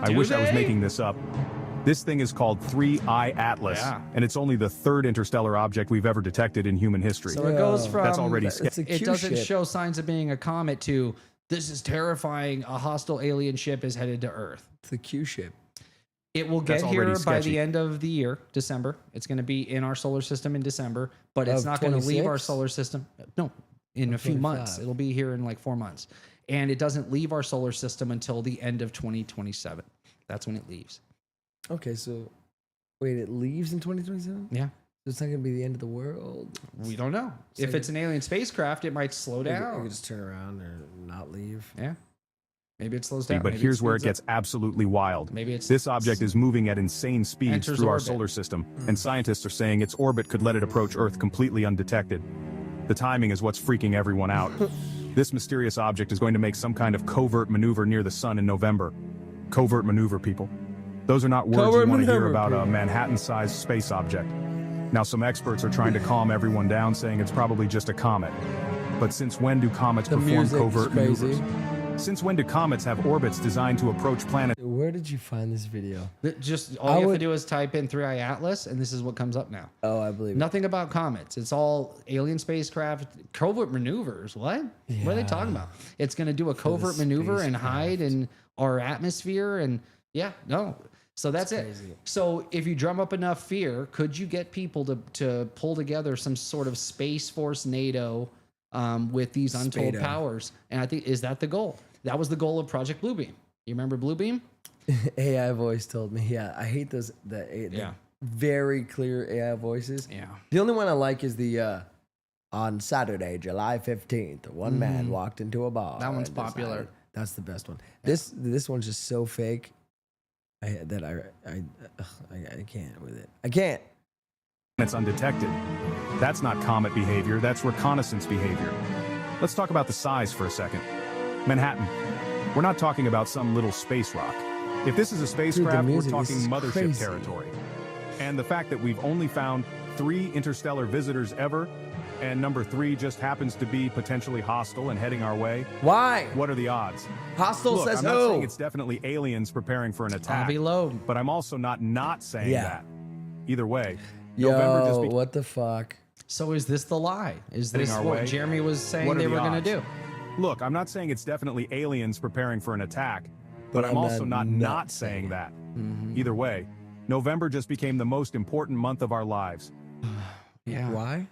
I wish I was making this up. This thing is called 3I Atlas, and it's only the third interstellar object we've ever detected in human history. So it goes from that's already scary. It doesn't show signs of being a comet to this is terrifying. A hostile alien ship is headed to Earth. It's the Q ship. It will get here by the end of the year, December. It's going to be in our solar system in December, but it's not going to leave our solar system. No, in a few months. It'll be here in like 4 months. And it doesn't leave our solar system until the end of 2027. That's when it leaves. Okay, so wait, it leaves in 2027? Yeah. So it's not going to be the end of the world? We don't know. So if it's an alien spacecraft, it might slow down. It could just turn around or not leave. Yeah. Maybe it slows down. But here's where it gets absolutely wild. Maybe this object is moving at insane speeds through our solar system, and scientists are saying its orbit could let it approach Earth completely undetected. The timing is what's freaking everyone out. This mysterious object is going to make some kind of covert maneuver near the sun in November. Covert maneuver, people. Those are not words you want to hear about a Manhattan-sized space object. Now, some experts are trying to calm everyone down, saying it's probably just a comet. But since when do comets perform covert maneuvers? Since when do comets have orbits designed to approach planets? Where did you find this video? Just all you have to do is type in 3I Atlas, and this is what comes up now. Oh, I believe it. Nothing about comets. It's all alien spacecraft, covert maneuvers. What? Yeah. What are they talking about? It's going to do a covert maneuver and hide in our atmosphere, and So that's it. So if you drum up enough fear, could you get people to pull together some sort of Space Force NATO with these untold powers? And I think, is that the goal? That was the goal of Project Bluebeam. You remember Bluebeam? AI voice told me. Yeah, I hate those. The very clear AI voices. Yeah. The only one I like is the on Saturday, July 15th, one man walked into a bar. That one's popular. That's the best one. This one's just so fake I can't with it. I can't. It's undetected. That's not comet behavior, that's reconnaissance behavior. Let's talk about the size for a second. Manhattan. We're not talking about some little space rock. If this is a spacecraft, we're talking mothership territory. And the fact that we've only found 3 interstellar visitors ever, and number 3 just happens to be potentially hostile and heading our way. Why? What are the odds? Hostile Look, says I'm not saying it's definitely aliens preparing for an attack. Avi Loeb. But I'm also not saying that. Either way, Yo, what the fuck? So is this the lie? Is this what Jeremy was saying they were going to do? Look, I'm not saying it's definitely aliens preparing for an attack, but I'm also not saying that. Either way, November just became the most important month of our lives. Yeah. Why?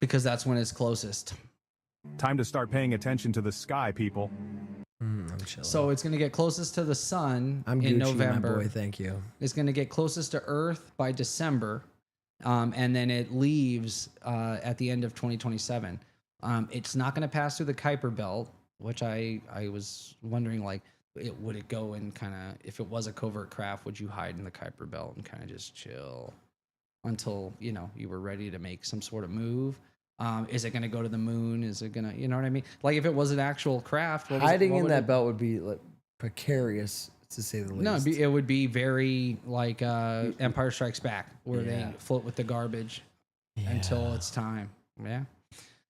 Because that's when it's closest. Time to start paying attention to the sky, people. So it's going to get closest to the sun I'm in Gucci, November. my boy, thank you. It's going to get closest to Earth by December, and then it leaves at the end of 2027. It's not going to pass through the Kuiper Belt, which I was wondering, like, would it go and kind of, if it was a covert craft, would you hide in the Kuiper Belt and kind of just chill until, you know, you were ready to make some sort of move? Is it going to go to the moon? Is it going to, you know what I mean? Like, if it was an actual craft, hiding in that belt would be like precarious, to say the least. No, it would be very like Empire Strikes Back, where they float with the garbage until it's time. Yeah.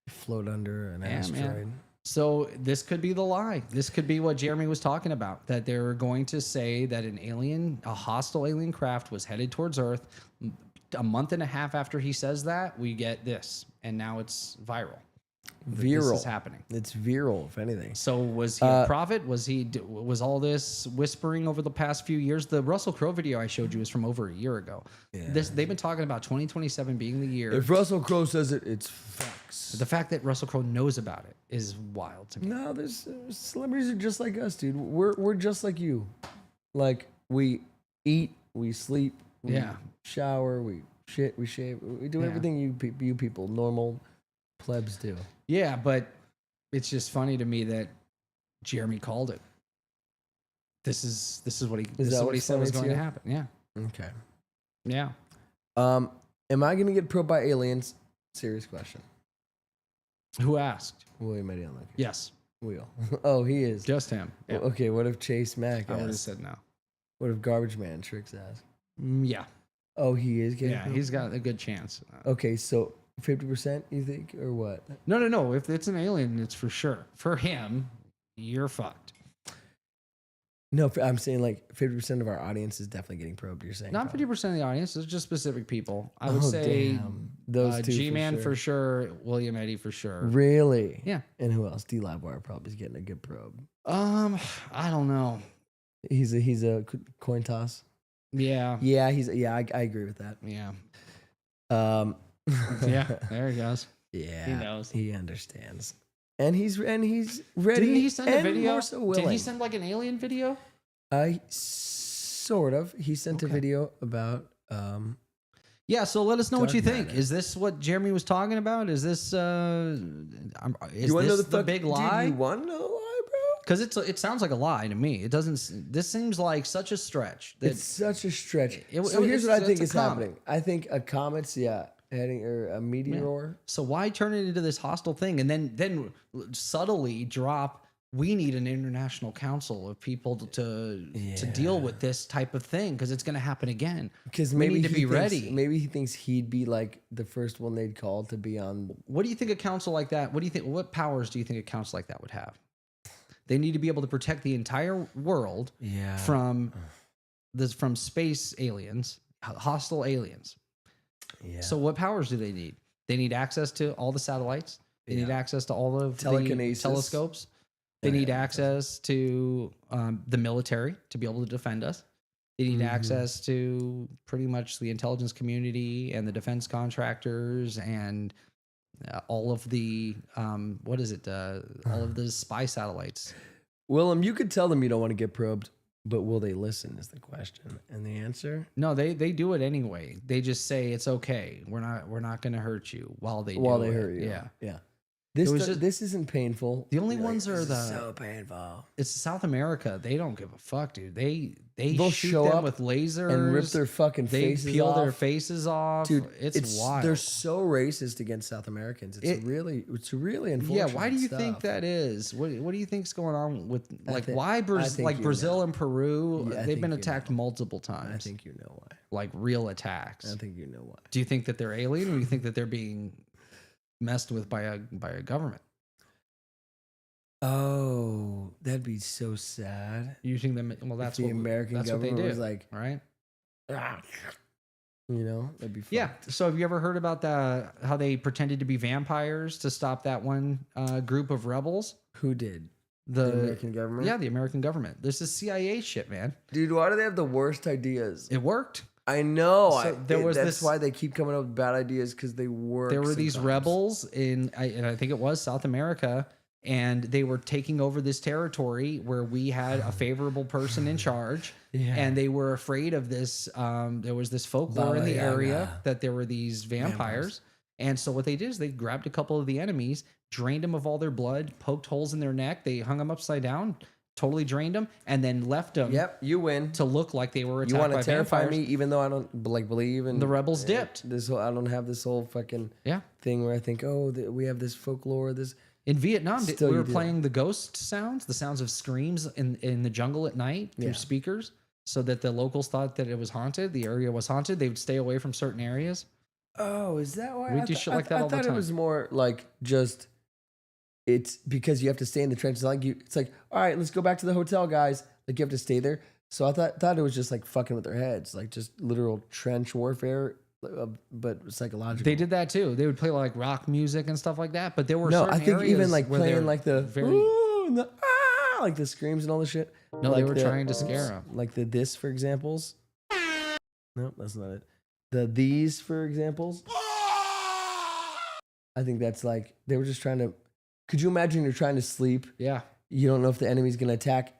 Float under an asteroid. Man. So this could be the lie. This could be what Jeremy was talking about, that they're going to say that a hostile alien craft was headed towards Earth. A month and a half after he says that, we get this, and now it's viral. Viral. This is happening. It's viral, if anything. So was he a prophet? Was all this whispering over the past few years? The Russell Crowe video I showed you is from over a year ago. Yeah. They've been talking about 2027 being the year. If Russell Crowe says it, it's facts. The fact that Russell Crowe knows about it is wild to me. No, there's celebrities are just like us, dude. We're just like you. Like, we eat, we sleep, we shower, we shit, we shave, we do everything you people, normal plebs do. Yeah, but it's just funny to me that Jeremy called it. This is what he said was going to happen. Yeah. Okay. Yeah. Am I going to get probed by aliens? Serious question. Who asked? William Eddie Unlucky. Yes. Will. Oh, he is. Just him. Yeah. Okay, what if Chase Mack I would have asked? said no. What if Garbage Man Tricks asked? Yeah. Oh, he is getting probed? He's got a good chance. Okay, so 50%, you think, or what? No. If it's an alien, it's for sure. For him, you're fucked. No, I'm saying like 50% of our audience is definitely getting probed. You're saying not 50% of the audience. It's just specific people. I would say those two. G-Man for sure. William Eddie for sure. Really? Yeah. And who else? D-Live probably is getting a good probe. I don't know. He's a coin toss. Yeah. Yeah. I agree with that. Yeah. Yeah. There he goes. Yeah. He knows. He understands. And he's ready. Didn't he send a video? More so willing. Did he send like an alien video? Sort of. He sent a video about. Yeah. So let us know what you think. matter. Is this what Jeremy was talking about? Is this? Is you want to know the big lie? Dude, you want to know the lie, bro? Because it sounds like a lie to me. It doesn't. This seems like such a stretch. It's such a stretch. So here's what I think is happening. I think a comet's heading, or a meteor. So why turn it into this hostile thing and then subtly drop? We need an international council of people to deal with this type of thing, because it's going to happen again. Because we maybe need to be ready. Maybe he thinks he'd be like the first one they'd call to be on. What do you think a council like that? What do you think? What powers do you think a council like that would have? They need to be able to protect the entire world from space aliens, hostile aliens. Yeah. So what powers do they need? They need access to all the satellites. They need access to all of the telescopes. They need access to the military to be able to defend us. They need access to pretty much the intelligence community and the defense contractors and all of the all of the spy satellites. Willem, you could tell them you don't want to get probed, but will they listen is the question. And the answer? No, they do it anyway. They just say it's okay. We're not going to hurt you while they hurt you. Yeah. Yeah. This isn't painful. The only ones are so painful. It's South America. They don't give a fuck, dude. They'll shoot show them up with lasers and rip their fucking faces off. They peel their faces off. Dude, it's wild. They're so racist against South Americans. It's really unfortunate. Yeah, why do you think that is? What do you think's going on with why Brazil and Peru? They've been attacked multiple times. I think you know why. Like real attacks. I think you know why. Do you think that they're alien, or do you think that they're being messed with by a government? Oh, that'd be so sad. You think them? Well, that's the American government what they do, was like, right? That'd be fun. Yeah. So have you ever heard about how they pretended to be vampires to stop that one group of rebels? Who did? The American government? Yeah, the American government. This is CIA shit, man. Dude, why do they have the worst ideas? It worked. I know. So that's why they keep coming up with bad ideas, because they work. There were these rebels and I think it was South America, and they were taking over this territory where we had a favorable person in charge. Yeah. And they were afraid of this. There was this folklore in the area that there were these vampires. And so what they did is they grabbed a couple of the enemies, drained them of all their blood, poked holes in their neck. They hung them upside down, totally drained them, and then left them. Yep, you win. To look like they were attacked by vampires. You want to terrify me, even though I don't believe in the rebels dipped. I don't have this whole fucking thing where I think, we have this folklore, this. In Vietnam, we were playing the ghost sounds, the sounds of screams in the jungle at night through speakers, so that the locals thought that it was haunted. The area was haunted. They would stay away from certain areas. Oh, is that why? We do shit like that all the time. I thought it was more like just it's because you have to stay in the trenches. It's like, all right, let's go back to the hotel, guys. Like you have to stay there. So I thought it was just like fucking with their heads, like just literal trench warfare. But psychological. They did that too. They would play like rock music and stuff like that. But there were I think even like playing like the very like the screams and all the shit. No, like they were trying to scare them. Like the this for examples. No, that's not it. The these for examples. I think that's like they were just trying to. Could you imagine you're trying to sleep? Yeah. You don't know if the enemy's gonna attack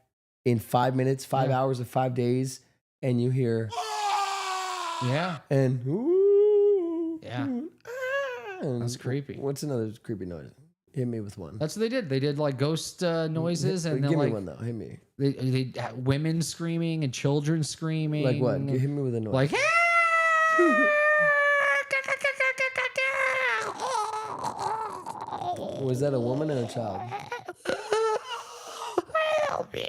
in 5 minutes, 5 hours, or 5 days, and you hear. Yeah. And that's creepy. What's another creepy noise? Hit me with one. That's what they did. They did like ghost noises, and then give like me one though. Hit me. They had women screaming and children screaming. Like what? Hit me with a noise. Like. Was that a woman or a child? Help me.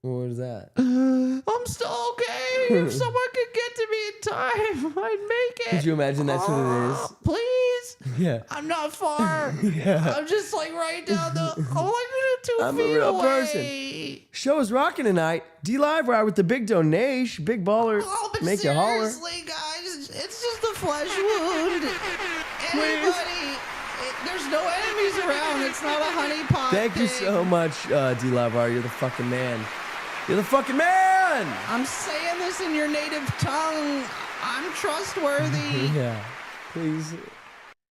What was that? I'm still okay. If someone could get to me in time, I'd make it. Could you imagine that's what it is? Please? Yeah. I'm not far. Yeah. I'm just like right down the. I'm a real person. Show is rocking tonight. D Live Ride with the big donation. Big baller. Oh, but make you holler. Seriously, guys, it's just a flesh wound. Anybody, there's no enemies around. It's not a honeypot. Thank you so much, D Live Ride. You're the fucking man. You're the fucking man. I'm saying this in your native tongue. I'm trustworthy. Yeah. Please.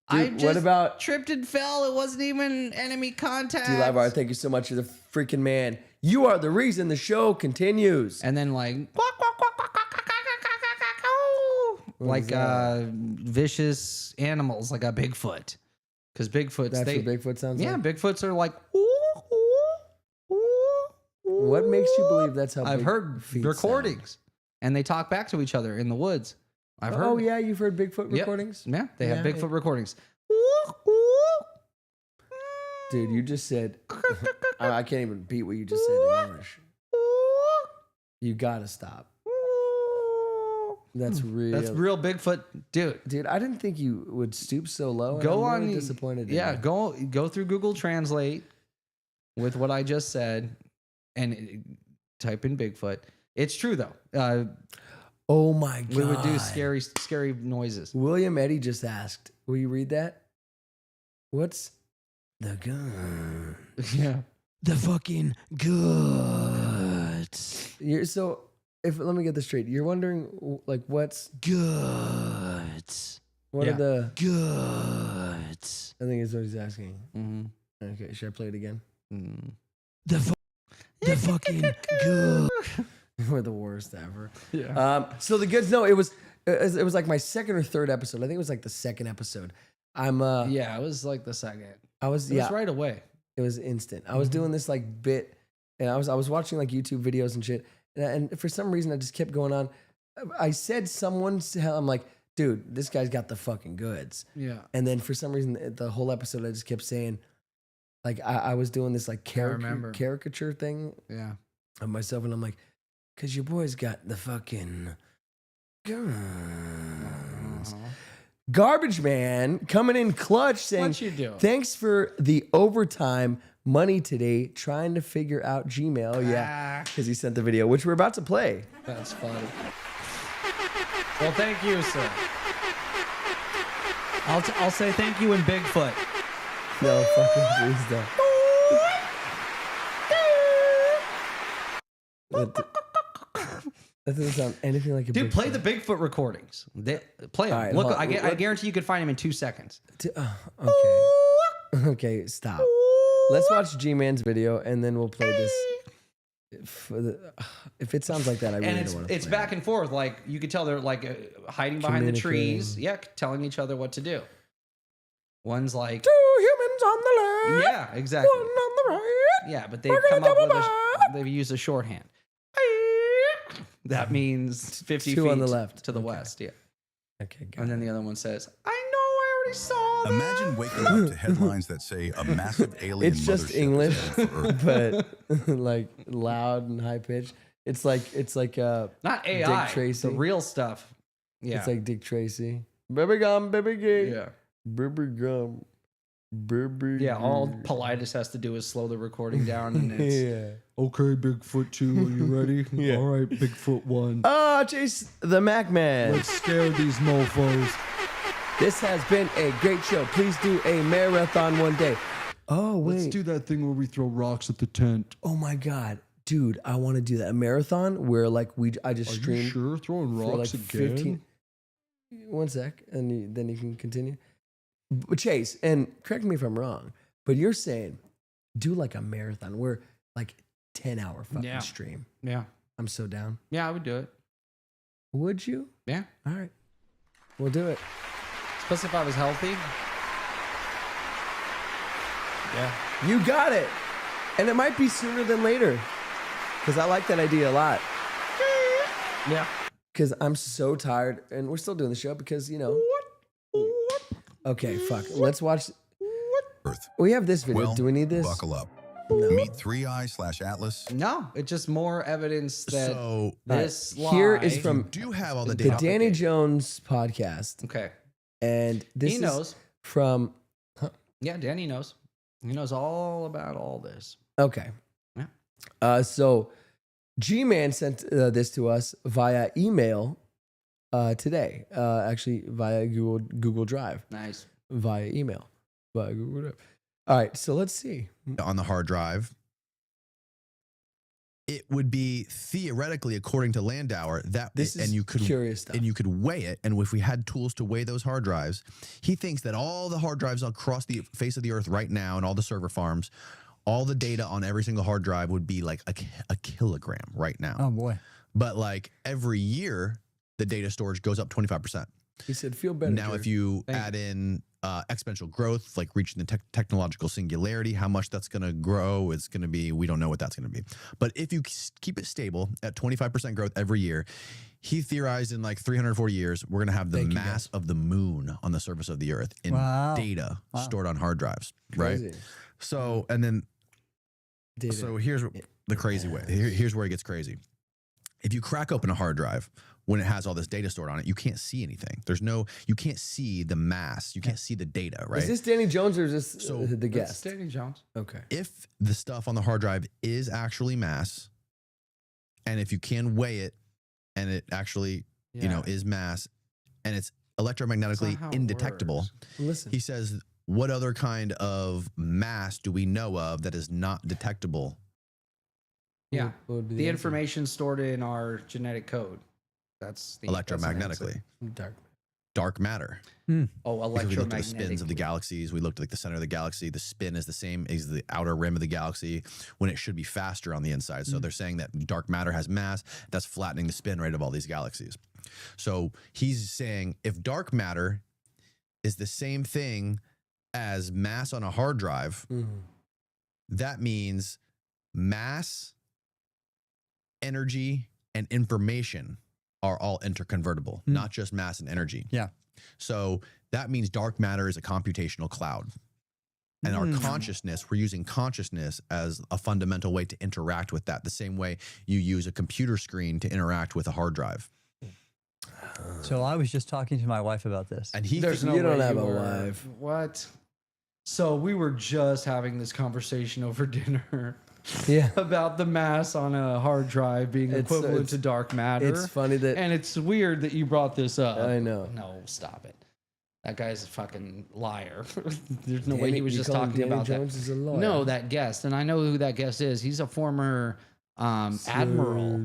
I Dude, just what about tripped and fell? It wasn't even enemy contact. D Live Ride, thank you so much. You're the freaking man. You are the reason the show continues. And then like vicious animals like a Bigfoot. Because Bigfoot's That's what Bigfoot sounds like? like? Yeah, Bigfoots are like What makes you believe that's how I've heard recordings. Sound? And they talk back to each other in the woods. I've heard. Oh yeah, you've heard Bigfoot recordings? Yeah, they have Bigfoot recordings. Dude, you just said I can't even beat what you just said in English. You gotta stop. That's real. That's real Bigfoot, dude. Dude, I didn't think you would stoop so low. Go I'm on. really disappointed. Yeah, go through Google Translate with what I just said, and type in Bigfoot. It's true though. Oh my god. We would do scary noises. William Eddy just asked. Will you read that? What's the gun? Yeah. The fucking gut. So let me get this straight. You're wondering like what's goods? What are the goods? I think is what he's asking. Okay, should I play it again? The fucking good. We're the worst ever. Yeah. So the goods. No, it was like my second or third episode. I think it was like the second episode. Yeah, it was like the second. It was right away. It was instant. I was doing this like bit, and I was watching like YouTube videos and shit, and for some reason I just kept going on. I said I'm like, dude, this guy's got the fucking goods. Yeah. And then for some reason the whole episode I just kept saying, like I was doing this like caricature thing. Yeah. Of myself, and I'm like, cause your boy's got the fucking guns. Garbage Man coming in clutch saying, What you doing? Thanks for the overtime money today, trying to figure out Gmail. Yeah, because he sent the video, which we're about to play. That's funny. Well, thank you, sir. I'll say thank you in Bigfoot. No, fucking please don't. That doesn't sound anything like a Dude, Bigfoot. play the Bigfoot recordings. Play them. All right, Look, hold on. I guarantee you could find them in 2 seconds. Okay. Okay, stop. Let's watch G-Man's video, and then we'll play this. If it sounds like that, I really don't want to it's play back and forth. Like, you could tell they're like hiding behind the trees. Yeah, telling each other what to do. One's like... 2 humans on the left. Yeah, exactly. 1 on the right. Yeah, but they've come up with they've used a shorthand. That means 50 2 feet on the left. to the west. Yeah. Okay, got And then the other one says, I know I already saw that. Imagine waking up to headlines that say a massive alien It's just mothership English, is headed for Earth. but like loud and high pitched. It's like not AI, Dick Tracy. the real stuff. Yeah. It's like Dick Tracy. Baby gum, baby gay. Yeah. Baby gum. Baby. Yeah, all Politis has to do is slow the recording down, and it's Yeah. okay, Bigfoot 2, are you ready? Yeah. All right, Bigfoot 1. Chase the Mac Man. Let's scare these mofos. This has been a great show. Please do a marathon one day. Oh, wait. Let's do that thing where we throw rocks at the tent. Oh my God. Dude, I want to do that. A marathon where like I just stream. Are you sure? Throwing for rocks like again? 15. 1 sec, and then you can continue. But Chase, and correct me if I'm wrong, but you're saying do like a marathon where like 10-hour fucking stream. Yeah. I'm so down. Yeah, I would do it. Would you? Yeah. All right. We'll do it. Especially if I was healthy. Yeah. You got it. And it might be sooner than later. Because I like that idea a lot. Yeah. Because I'm so tired. And we're still doing the show because, you know. Okay, fuck. Let's watch. Earth. We have this video. Well, do we need this? Buckle up. No. Meet 3i/Atlas. No, it's just more evidence that So this lie. Here is from do you have all the the data? Danny Jones podcast. Okay. And this He is knows. from. Yeah, Danny knows. He knows all about all this. Okay. Yeah. So G-Man sent this to us via email today. Actually, via Google Drive. Nice. Via email. Via Google Drive. All right, so let's see. On the hard drive, it would be theoretically, according to Landauer, that This is and you could curious stuff. and you could weigh it. And if we had tools to weigh those hard drives, he thinks that all the hard drives across the face of the earth right now and all the server farms, all the data on every single hard drive would be like a kilogram right now. Oh boy! But like every year, the data storage goes up 25%. He said, "Feel better." Now, Jared. if you add in exponential growth, like reaching the technological singularity, how much that's going to grow, it's going to be, we don't know what that's going to be. But if you keep it stable at 25% growth every year, he theorized in like 340 years, we're going to have the mass of the moon on the surface of the earth in data stored on hard drives, right? So, and then, so here's the crazy way. Here's where it gets crazy. If you crack open a hard drive, when it has all this data stored on it, you can't see anything. You can't see the mass. You can't see the data, right? Is this Danny Jones or is this the guest? Danny Jones. Okay. If the stuff on the hard drive is actually mass, and if you can weigh it, and it actually, is mass, and it's electromagnetically indetectable, listen. He says, what other kind of mass do we know of that is not detectable Yeah. What would be The answer? information stored in our genetic code. That's the Electromagnetically. Dark matter. Oh, Because we looked at the electromagnetic. spins of the galaxies. We looked at like the center of the galaxy. The spin is the same as the outer rim of the galaxy when it should be faster on the inside. So they're saying that dark matter has mass. That's flattening the spin rate of all these galaxies. So he's saying if dark matter is the same thing as mass on a hard drive, that means mass, energy, and information are all interconvertible, not just mass and energy. Yeah. So that means dark matter is a computational cloud. And our consciousness, we're using consciousness as a fundamental way to interact with that, the same way you use a computer screen to interact with a hard drive. So I was just talking to my wife about this. And he There's no You don't way have you a were. wife. What? So we were just having this conversation over dinner. Yeah. About the mass on a hard drive being equivalent to dark matter. It's funny that, and it's weird that you brought this up. I know. No, stop it. That guy's a fucking liar. There's no way Danny- he was you just call him talking Danny about Jones that. is a liar. No, that guest, and I know who that guest is. He's a former admiral.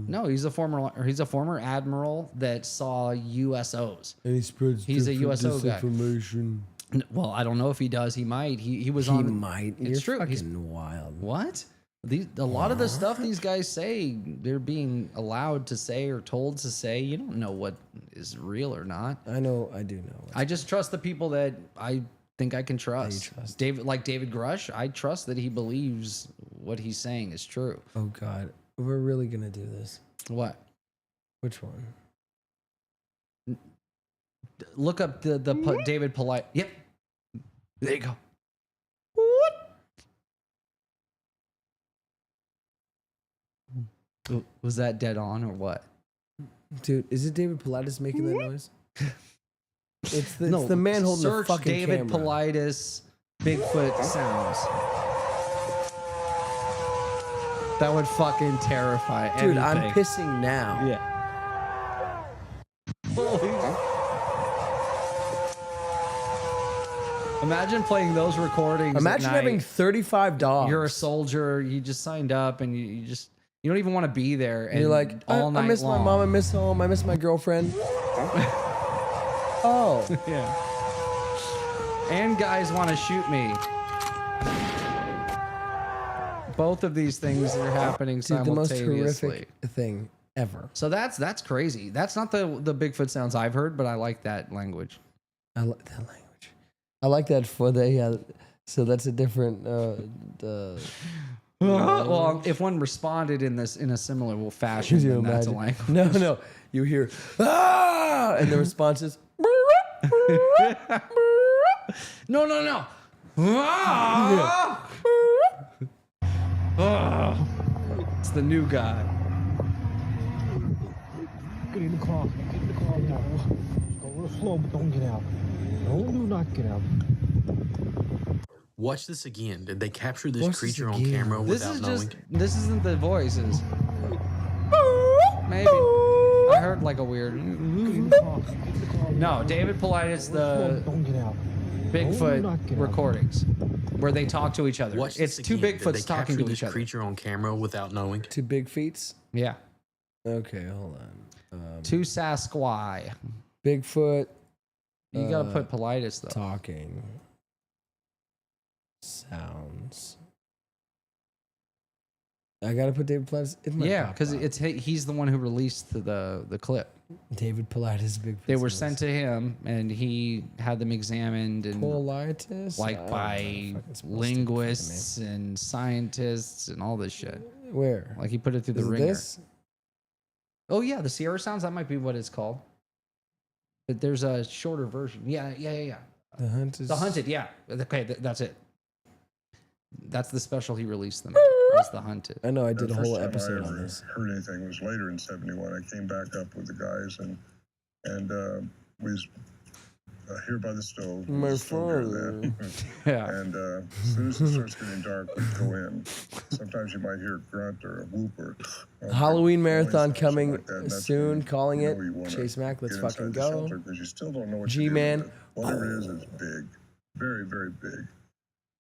No, he's a former admiral that saw USOs. And he spreads He's a USO guy. disinformation. Well, I don't know if he does. He might. He was He on. might. It's You're true. fucking He's wild. what? A lot of the stuff these guys say, they're being allowed to say or told to say. You don't know what is real or not. I know. I do know. I just trust the people that I think I can trust. trust. David Grush, I trust that he believes what he's saying is true. Oh God, we're really gonna do this. What? Which one? Look up the David Polite. Yep. There you go. Was that dead on or what? Dude, is it David Pilatus making that noise? It's the man holding the search fucking David camera. Pilatus Bigfoot sounds. That would fucking terrify Dude, anything. I'm pissing now. Yeah. Imagine playing those recordings. Imagine at night. having 35 dogs. You're a soldier. You just signed up, and you don't even want to be there. And You're like, all night I miss long. my mom. I miss home. I miss my girlfriend. Oh. Yeah. And guys want to shoot me. Both of these things are happening Dude, the most simultaneously. horrific thing ever. So that's crazy. That's not the Bigfoot sounds I've heard, but I like that language. I like that language. I like that for the. So that's a different. Well, if one responded in a similar fashion, Could you then that's a imagine? language. No. You hear ah, and the response is No. Ah! Ah! It's the new guy. Get in the car. Get in the car now. Go real slow, but don't get out. No, do not get out. Watch this again. Did they capture this Watch this creature on again. camera This without is knowing? this isn't the voices. Maybe. I heard like a weird. No, David Politis, the Don't get out. Bigfoot recordings where they talk to each other. Watch It's this two again. Did they Bigfoots talking capture to this each other. creature on camera without knowing? two big feets. Yeah. Okay, hold on. Two Sasquatch. Bigfoot. You gotta put Politis though. Talking. Sounds. I gotta put David Pilatus. It might Yeah, pop because up. he's the one who released the clip. David Pilatus. Bigfoot. They were sent to him, and he had them examined and Pilatus? I like don't by know, fucking spell linguists and scientists and all this shit. Where? Like he put it through the Is it ringer. this? Oh yeah, the Sierra sounds. That might be what it's called. But there's a shorter version. Yeah. The Hunt is. The Hunted. Yeah. Okay, that's it. That's the special he released them. That's the Hunted. I know. I did The a whole first time episode I on ever this. heard anything was later in '71. I came back up with the guys and we was here by the stove. My The stove here father. then. Yeah. And as soon as it starts getting dark, we go in. Sometimes you might hear a grunt or a whoop or Halloween marathon noise, coming something like that, and that's soon. when Calling you it. know you wanna Chase Mack. Let's get fucking inside the go. shelter, 'cause you still don't know what G-Man. to do with it. Whatever it is big, very, very big.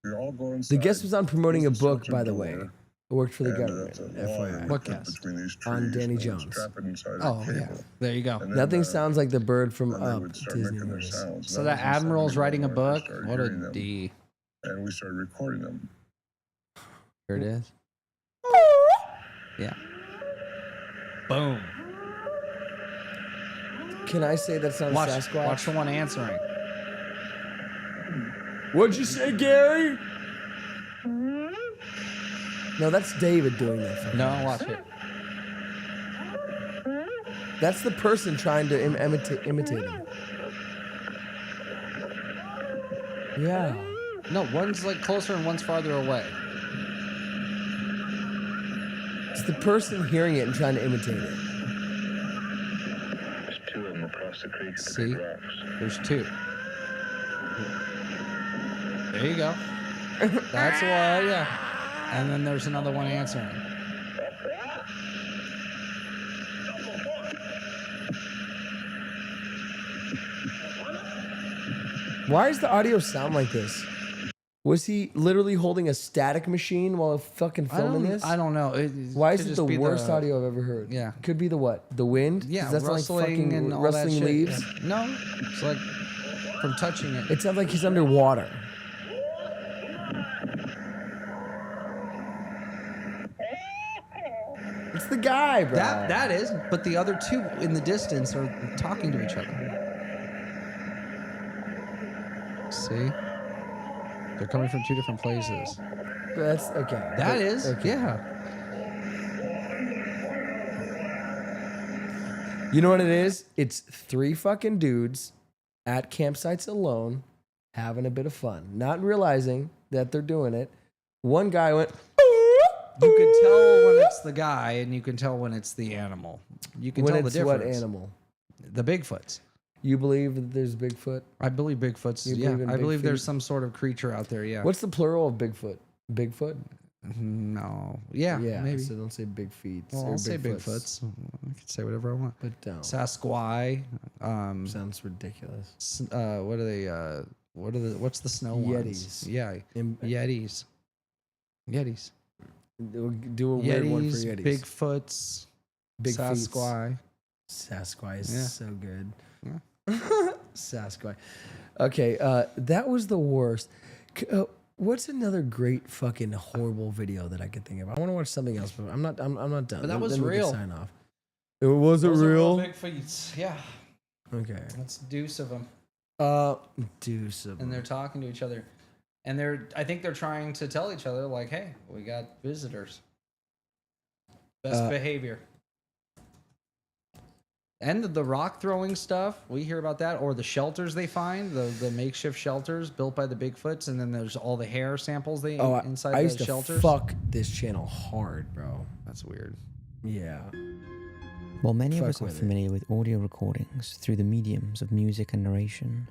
We're all going The inside. guest was on promoting a Close the book, shelter by the door, way. Worked for the And government. that's a long FYI. What cast? between these trees, On Danny and Jones. strap it inside a Oh, yeah. cable. There you go. And then, Nothing sounds like the bird from and they Up. would start Disney making their movies. sounds. So That that was in admiral's 71 writing a when I first book. started What hearing a them, D. And we started recording them. Here it is. Yeah. Boom. Can I say that sounds Watch, Sasquatch? watch the one answering. What'd you say, Gary? No, that's David doing that. For No, us. watch it. That's the person trying to imitate him. Yeah. No, one's like closer and one's farther away. It's the person hearing it and trying to imitate it. There's two of them across the creek. See? There's two. There you go. That's why, yeah. And then there's another one answering. Why does the audio sound like this? Was he literally holding a static machine while fucking filming this? I don't know. Why is could it just the be worst audio I've ever heard? Yeah. Could be the what? The wind? Yeah, Does that sound like rustling fucking and all rustling that shit. leaves? Yeah. No, it's like from touching it. It sounds like he's underwater. It's the guy, bro. That is, but the other two in the distance are talking to each other. See? They're coming from two different places. That's okay. That is, okay. yeah. You know what it is? It's three fucking dudes at campsites alone having a bit of fun, not realizing that they're doing it. One guy went. You can tell when it's the guy, and you can tell when it's the animal. You can When tell the it's difference. what animal? The Bigfoots. You believe that there's Bigfoot? I believe Bigfoot's. You Yeah, believe in I big believe there's feet? some sort of creature out there. Yeah. What's the plural of Bigfoot? Bigfoot? No. Yeah. Yeah. Maybe. So don't say big feet. Well, I'll say Bigfoots. I can say whatever I want. But don't. Sasquatch. Sounds ridiculous. What are they? What's the snow ones? Yetis. Yeah. Yetis. Yetis. Do a weird one for Yetis. Yetis. Bigfoots. Big Sasquatch. Sasquatch is Yeah. so good. Yeah. Sasquatch. Okay, that was the worst. What's another great fucking horrible video that I could think of? I want to watch something else, but I'm not done. But that was Then we can real. Sign off. Was it Those are real? Bigfoots. Yeah. Okay. That's deuce of them. Deuce of And they're talking to each other. And I think they're trying to tell each other, like, hey, we got visitors. Best behavior. And the rock throwing stuff, we hear about that. Or the shelters they find, the makeshift shelters built by the Bigfoots. And then there's all the hair samples inside I the used to shelters. fuck this channel hard, bro. That's weird. Yeah. While many of Fuck us are with it. familiar with audio recordings through the mediums of music and narration,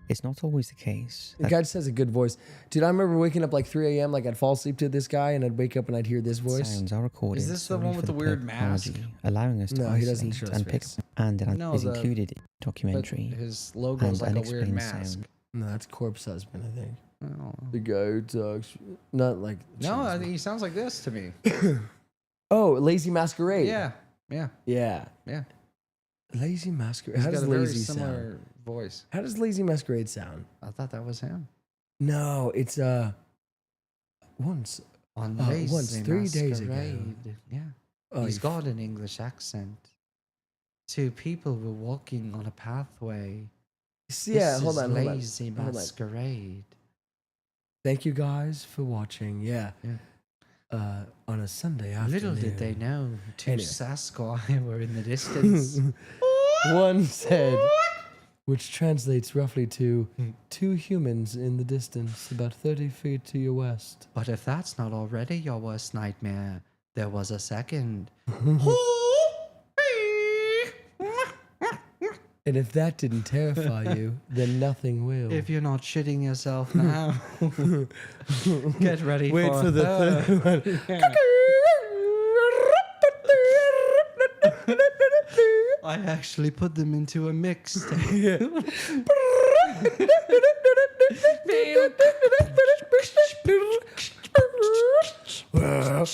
it's not always the case. The guy just has a good voice. Dude, I remember waking up like 3 a.m. like I'd fall asleep to this guy and I'd wake up and I'd hear this voice. Sounds are recorded. Is this the solely one for with the purpose weird of mask? technology, allowing us to No, he doesn't isolate show his and pick face. up, and it No, is the- included in the documentary. But his logo's and like a weird unexplained mask. sound. No, that's Corpse Husband, I think. I don't know. The guy who talks. Not like. No, I think he sounds like this to me. Oh, Lazy Masquerade. Yeah. Yeah. Yeah. Yeah. Lazy Masquerade. He's How got does a very Lazy similar sound? voice. How does Lazy Masquerade sound? I thought that was him. No, it's once. On once Lazy 3 days ago. Masquerade. Yeah. Oh, He's you got an English accent. Two people were walking on a pathway. Yeah, This hold is on, hold on. Lazy Hold on. Masquerade. Thank you guys for watching. Yeah. On a Sunday afternoon. Little did they know, two Anyway. Sasquatch were in the distance. One said, which translates roughly to 2 humans in the distance, about 30 feet to your west. But if that's not already your worst nightmare, there was a second. And if that didn't terrify you, then nothing will. If you're not shitting yourself now, get ready Wait for the third one. I actually put them into a mixtape. Yeah.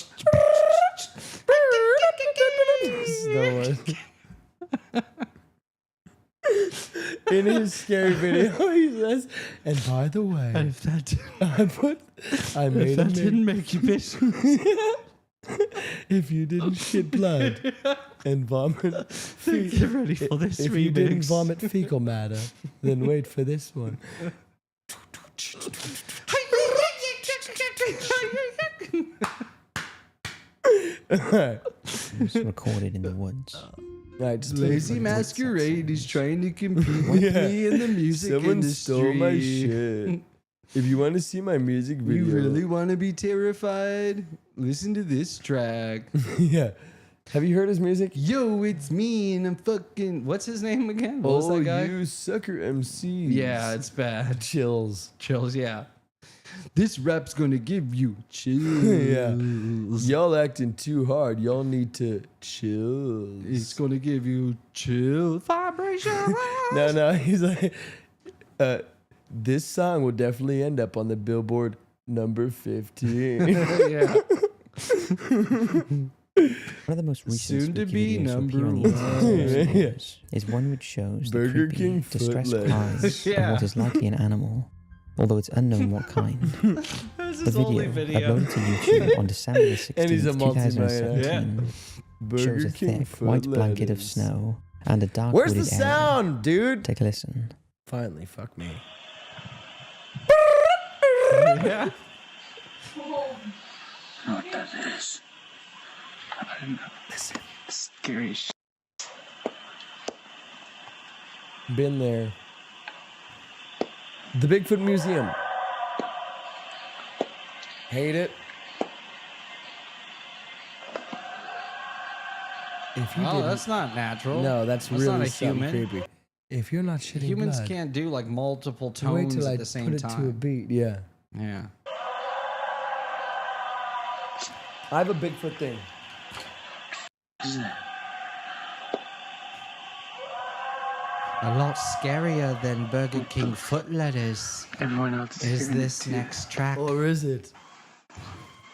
scary video. He says, and by the way, And if that I made that didn't make you bitch. if you didn't shit blood and vomit, Get ready for this if you didn't remix. vomit fecal matter, then wait for this one. It was recorded in the woods. Right, just Lazy Masquerade is trying to compete with me in the music Someone industry. stole my shit. If you want to see my music video, You really want to be terrified? Listen to this track. yeah. Have you heard his music? Yo, it's me and I'm fucking. What's his name again? What was that guy? You sucker MCs. Yeah, it's bad. Chills. Chills, yeah. This rap's gonna give you chills. Yeah. Y'all acting too hard. Y'all need to chill. It's gonna give you chill vibration. No, he's like, this song will definitely end up on the Billboard number 15. Yeah. One of the most recent Soon to spooky be videos to number appear on the internet in recent one. years is one which shows the Burger creepy, King foot distressed lettuce. cries Yeah. of what is likely an animal, although it's unknown what kind. That's The his only video, video. uploaded to YouTube on December the 16th, And he's a multi-millionaire. 2017, Burger shows a King thick foot white blanket of lettuce. snow and a dark Where's the wooded area. sound, dude? Take a listen. Finally, fuck me. Yeah. What that is? I don't know. Listen. Scary shit. Been there. The Bigfoot Museum. Hate it. If you Oh, didn't- that's not natural. No, that's not really a something human. creepy. If you're not shitting Humans blood, can't do like multiple wait tones till I at the same put it to a time. beat. Yeah. Yeah. I have a Bigfoot thing. A lot scarier than Burger King foot lettuce. Everyone else Is this next track? Or is it?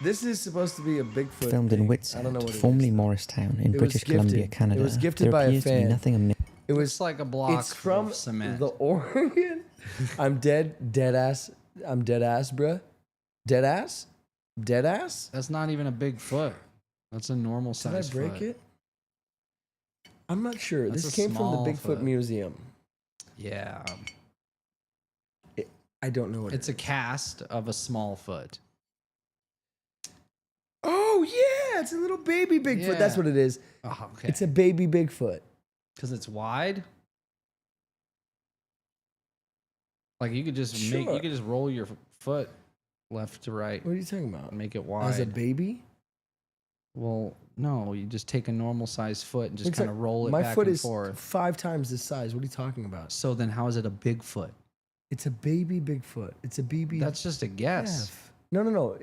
This is supposed to be a Bigfoot. Filmed in thing. Whitsett, I don't know what it formerly is. Morristown in It was British Columbia, gifted. Canada. It was gifted there by a appears to be fan. nothing amiss. It was It's like a block It's from of cement. the Oregon. I'm dead ass, bruh. Dead ass? That's not even a big foot. That's a normal Did size I break foot. it? I'm not sure. That's This a came from the small Bigfoot foot. Museum. Yeah. I don't know what It's a cast of a small foot. Oh yeah, it's a little baby Bigfoot. That's Yeah. what it is. Oh, okay. It's a baby Bigfoot. Because it's wide. Like you could just make, Sure. you could just roll your foot left to right What are you talking about? and make it wide. As a baby? Well, no, you just take a normal sized foot and just Looks kind like of roll it my back foot and is forth. 5 times this size. What are you talking about? So then, how is it a big foot? It's a baby Bigfoot. It's a BB. That's just a guess. No.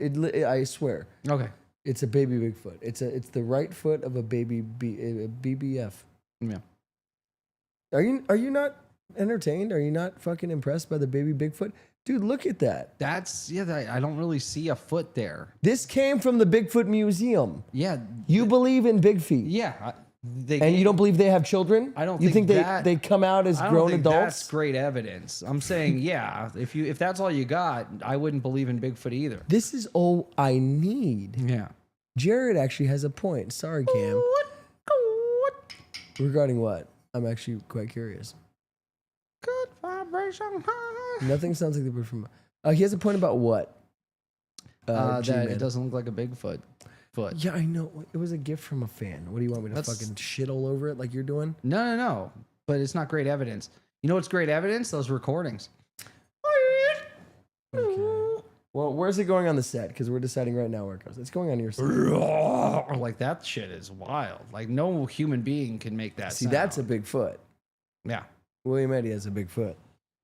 I swear. Okay. It's a baby Bigfoot. It's the right foot of a baby a BBF. Yeah. Are you not entertained? Are you not fucking impressed by the baby Bigfoot? Dude, look at that. I don't really see a foot there. This came from the Bigfoot Museum. Yeah. You believe in big feet. Yeah. And you don't believe they have children? I don't You think think that- they come out as I don't grown think adults? That's great evidence. I'm saying, yeah, if that's all you got, I wouldn't believe in Bigfoot either. This is all I need. Yeah. Jared actually has a point. Sorry, Cam. Regarding what? I'm actually quite curious. Good vibration. Nothing sounds like the word from. He has a point about what? That G-Man. it doesn't look like a Bigfoot foot. Yeah, I know. It was a gift from a fan. What do you want me to That's- fucking shit all over it like you're doing? No. But it's not great evidence. You know what's great evidence? Those recordings. Well, where's it going on the set? Because we're deciding right now where it goes. It's going on your set. Like that shit is wild. Like no human being can make that. See, that's a big foot. Yeah. William Eddy has a big foot.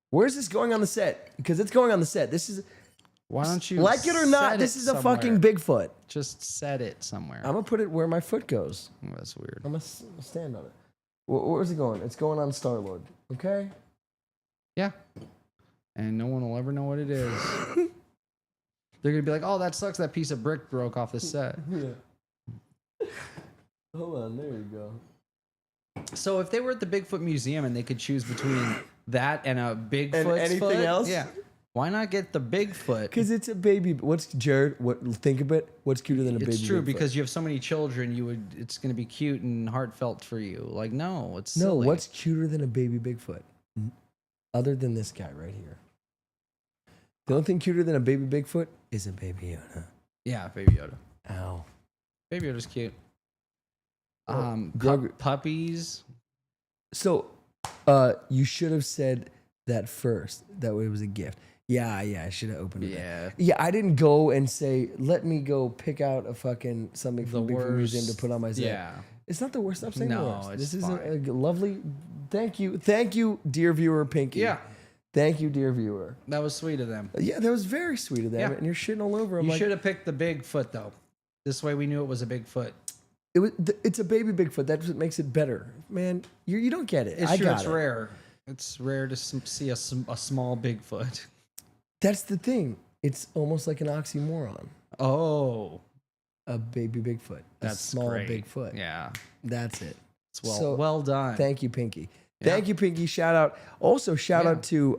Where's this going on the set? Because it's going on the set. This is. Why don't you like it or not? set This it is a fucking somewhere? Bigfoot. Just set it somewhere. I'm gonna put it where my foot goes. Oh, that's weird. I'm gonna stand on it. Where's it going? It's going on Star-Lord. Okay. Yeah. And no one will ever know what it is. They're gonna be like, "Oh, that sucks. That piece of brick broke off the set." Yeah. Hold on. There you go. So if they were at the Bigfoot Museum and they could choose between that and a Bigfoot's anything foot, else? yeah. Why not get the Bigfoot? Because it's a baby. What's Jared? Think of it. What's cuter than a baby? It's true Bigfoot? because you have so many children. It's going to be cute and heartfelt for you. Like no, it's no. silly. What's cuter than a baby Bigfoot? Other than this guy right here. The only thing cuter than a baby Bigfoot is a baby Yoda. Yeah, Baby Yoda. Ow. Baby Yoda's cute. Grogu- Puppies. So, you should have said that first. That way it was a gift. Yeah, I should have opened it. Yeah, I didn't go and say, let me go pick out a fucking something from the Bigfoot Museum to put on my set. Yeah. It's not the worst. Stop saying the No, worst. it's This is fine. a lovely. Thank you, dear viewer Pinky. Yeah. Thank you, dear viewer. That was sweet of them. Yeah, that was very sweet of them. Yeah. And you're shitting all over. I'm You like, should have picked the Bigfoot though. This way we knew it was a Bigfoot. it's a baby Bigfoot. That's what makes it better, man. You don't get it. It's I true. got It's it. rare. It's rare to see a small Bigfoot. That's the thing. It's almost like an oxymoron. Oh, a baby Bigfoot. That's a small great. Bigfoot. Yeah. That's it. It's well done. Thank you, Pinky. Yeah. Thank you, Pinky. Shout out. Also, shout out to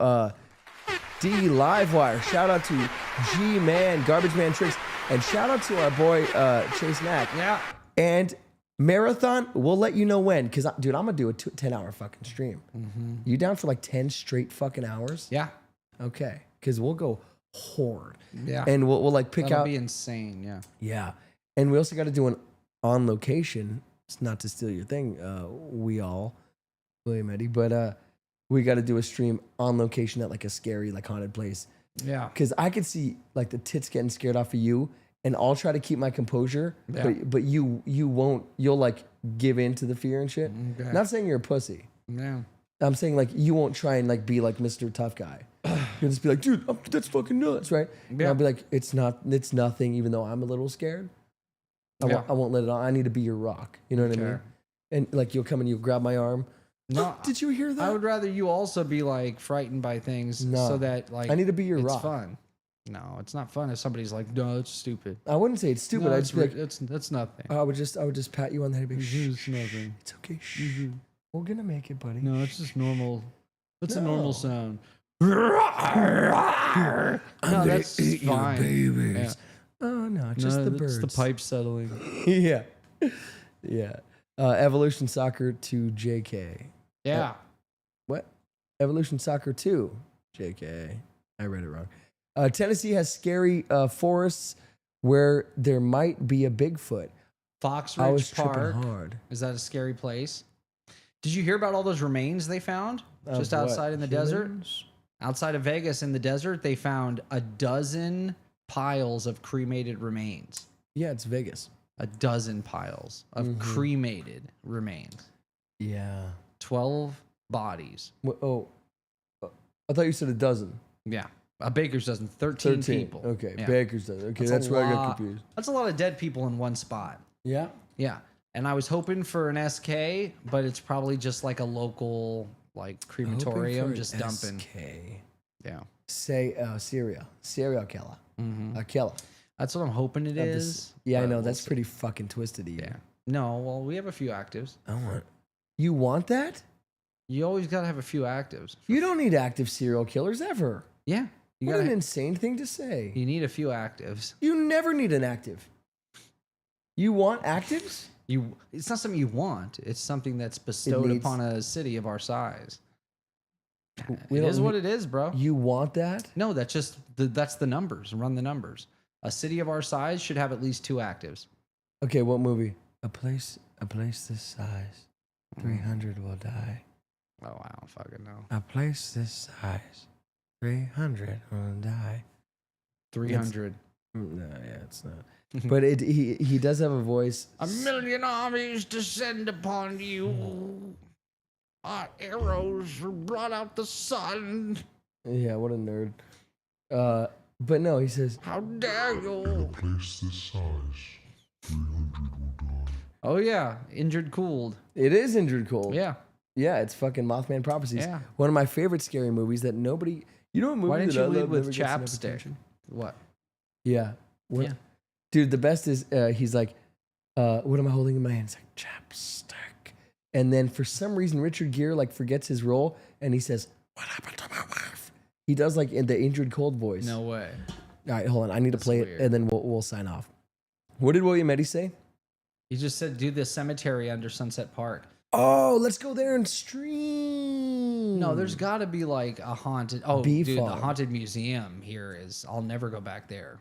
D Livewire. Shout out to G Man, Garbage Man Tricks, and shout out to our boy Chase Mack. Yeah. And Marathon, we'll let you know when, because dude, I'm gonna do a 10-hour fucking stream. You down for like 10 straight fucking hours? Yeah. Okay, because we'll go hard. Yeah. And we'll like pick That'll out. be insane. Yeah. Yeah. And we also got to do an on location. It's not to steal your thing, William Eddie, but we got to do a stream on location at like a scary, like haunted place. Yeah. Because I could see like the tits getting scared off of you, and I'll try to keep my composure, Yeah. but you won't. You'll like give in to the fear and shit. Okay. Not saying you're a pussy. Yeah. I'm saying like you won't try and like be like Mr. Tough Guy. You'll just be like, dude, that's fucking nuts, right? And Yeah. I'll be like, it's nothing, even though I'm a little scared. Yeah. I won't let it on. I need to be your rock. You know what I mean? Okay. And like you'll come and you'll grab my arm. No, Did you hear that? I would rather you also be like frightened by things No. so that like I need to be your it's rock. fun. No, it's not fun if somebody's like, no, it's stupid. I wouldn't say it's stupid. No, I'd it's just be like, that's nothing. I would just pat you on the head and be like, It's nothing. it's okay. Shh. We're gonna make it, buddy. No, it's just normal. It's a No. normal sound. I'm No, gonna that's eat your fine. babies. Yeah. Oh no, just No, the that's birds. the pipe settling. Yeah. Yeah. Evolution Soccer 2 JK. Yeah. What? Evolution Soccer 2 JK. I read it wrong. Tennessee has scary forests where there might be a Bigfoot. Fox I was Ridge tripping Park. hard. Is that a scary place? Did you hear about all those remains they found Of just what? outside in the desert? Humans? Outside of Vegas in the desert, they found a dozen piles of cremated remains. Yeah, it's Vegas. A dozen piles of cremated remains. Yeah. 12 bodies. I thought you said a dozen. Yeah. A baker's dozen. 13 people. Okay, Yeah. baker's dozen. Okay, a that's where I got lot- confused. That's a lot of dead people in one spot. Yeah. Yeah. And I was hoping for an SK, but it's probably just like a local like crematorium just dumping. SK. Yeah. Say serial killer. A killer. That's what I'm hoping it Of this- is. Yeah, I but know. we'll That's see. pretty fucking twisted of you. Yeah. No, well, we have a few actives. You want that? You always got to have a few actives. You don't need active serial killers ever. Yeah. You What gotta an ha- insane thing to say. You need a few actives. You never need an active. You want actives? It's not something you want. It's something that's bestowed needs- upon a city of our size. We It don't is what need- it is, bro. You want that? No, that's just that's the numbers. Run the numbers. A city of our size should have at least 2 actives. Okay, what movie? A place this size, 300 will die. Oh, I don't fucking know. A place this size, 300 will die. 300. No, yeah, it's not. But he does have a voice. 1,000,000 armies descend upon you. Our arrows blot out the sun. Yeah, what a nerd. But no, he says, How dare you? Place this size, 300 will die. Oh, yeah. Injured Cooled. It is Injured Cold. Yeah. Yeah, it's fucking Mothman Prophecies. Yeah. One of my favorite scary movies that nobody. You know what movie Why didn't that I you lead love with never gets enough chapstick? attention? What? Yeah. What? Yeah. Dude, the best is he's like, what am I holding in my hand? It's like chapstick. And then for some reason, Richard Gere like forgets his role and he says, "What happened to my wife?" He does like in the Ingrid Cold voice. No way. All right, hold on. I need to play weird. it and then we'll sign off. What did William Eddy say? He just said, do the cemetery under Sunset Park. Oh, let's go there and stream. No, there's got to be like a haunted. Oh, Bee dude, farm. the haunted museum here is. I'll never go back there.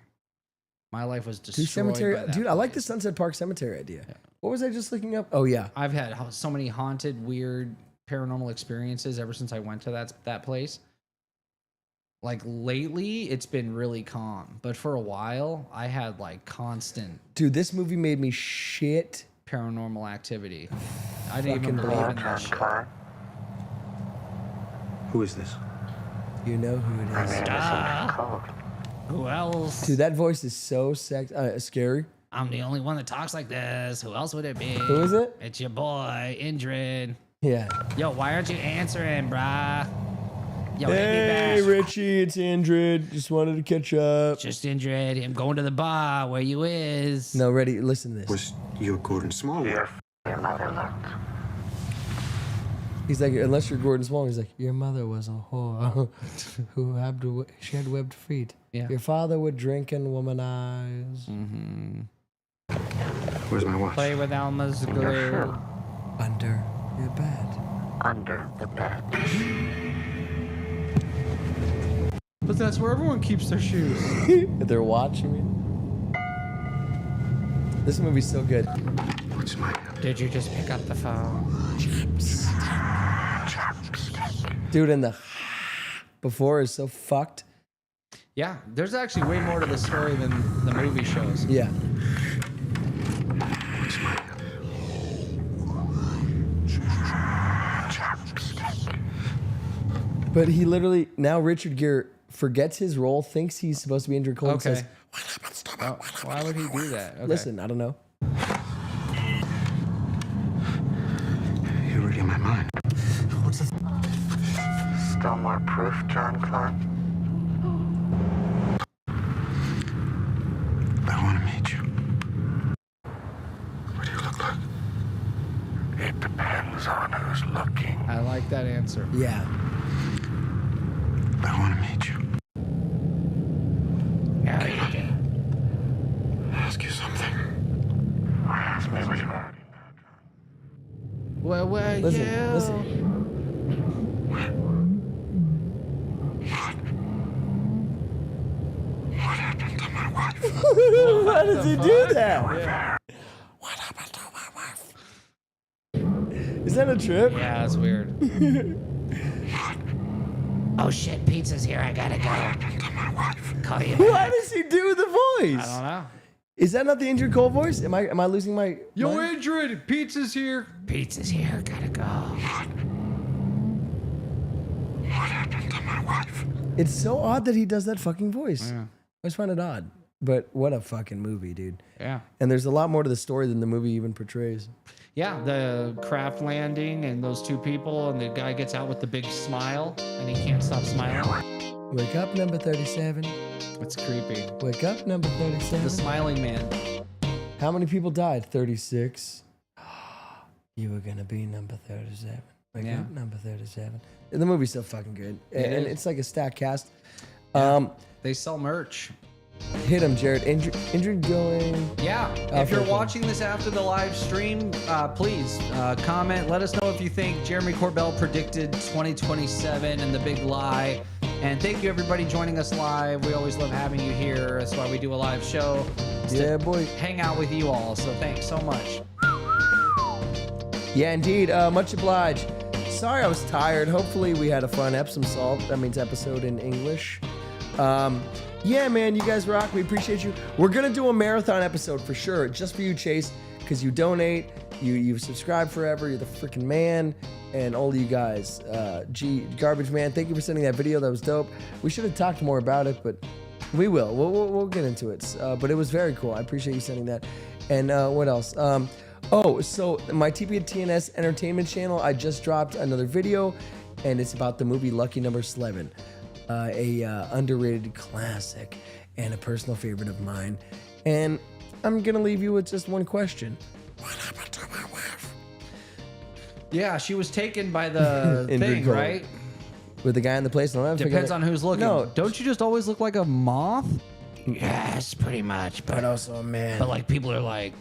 My life was Dude, destroyed. cemetery. by that Dude, I like the place. Sunset Park Cemetery idea. What was I just looking up? Oh yeah, I've had so many haunted, weird, paranormal experiences ever since I went to that place. Like lately, it's been really calm, but for a while, I had like constant. Dude, this movie made me shit. Paranormal activity. I didn't Fucking even believe in bad. that shit. Who is this? You know who it is. Who else? Dude, that voice is so scary. I'm the only one that talks like this. Who else would it be? Who is it? It's your boy, Indrid. Yeah. Yo, why aren't you answering, brah? Yo, hit me Hey, back. Richie, it's Indrid. Just wanted to catch up. Just Indrid. I'm going to the bar. Where you is? No, ready? Listen to this. Was you Gordon Smallwood? He's like, unless you're Gordon Small, he's like, your mother was a whore she had webbed feet. Yeah. Your father would drink and womanize. Mm-hmm. Where's my watch? Play with Alma's glue. Under your bed. Under the bed. But that's where everyone keeps their shoes. They're watching me. This movie's so good. What's my... Did you just pick up the phone? Dude, and the before is so fucked. Yeah, there's actually way more to the story than the movie shows. Yeah. But he literally, now Richard Gere forgets his role, thinks he's supposed to be Indrid Cold, and Okay. says, Why would he do that? Okay. listen, I don't know. You're reading my mind. What's this? Still more proof, John Clark? I want to meet you. What do you look like? It depends on who's looking. I like that answer. Yeah. I want to meet you. Yeah, you do. Ask you something. Ask me what you want. Well, Listen, yeah. listen. What happened to my wife? Why does he do that? Yeah. What happened to my wife? Is that a trip? Yeah, that's weird. Oh shit, pizza's here. I gotta go. What happened to my wife? Call you Why back. does he do the voice? I don't know. Is that not the Indrid Cold voice? Am I losing my Yo, mind? Indrid, pizza's here. Pizza's here. Gotta go. What happened to my wife? It's so odd that he does that fucking voice. Yeah. I always find it odd. But what a fucking movie, dude. Yeah. And there's a lot more to the story than the movie even portrays. Yeah, the craft landing and those two people, and the guy gets out with the big smile, and he can't stop smiling. Wake up, number 37. It's creepy. Wake up, number 37. The smiling man. How many people died? 36. You were gonna be number 37. Wake Yeah. up, number 37. And the movie's so fucking good. It And is. it's like a stacked cast. They sell merch. Hit him, Jared. Indrid going. Yeah. If you're watching this after the live stream, please comment. Let us know if you think Jeremy Corbell predicted 2027 and the big lie. And thank you, everybody, joining us live. We always love having you here. That's why we do a live show. It's to Yeah, boy. hang out with you all. So thanks so much. Yeah, indeed. Much obliged. Sorry I was tired. Hopefully we had a fun Epsom salt. That means episode in English. Yeah, man, you guys rock. We appreciate you. We're gonna do a marathon episode for sure, just for you, Chase, because you donate, you've subscribed forever. You're the freaking man, and all of you guys. Garbage Man, thank you for sending that video. That was dope. We should have talked more about it, but we will. We'll get into it. But it was very cool. I appreciate you sending that. And what else? So my TPTNS Entertainment channel, I just dropped another video, and it's about the movie Lucky Number 11. A underrated classic and a personal favorite of mine. And I'm gonna leave you with just one question. What happened to my wife? Yeah, she was taken by the thing, cold. right? With the guy in the place. Depends on who's looking. No, Don't you just always look like a moth? Yes, pretty much. but also a man. But like people are like,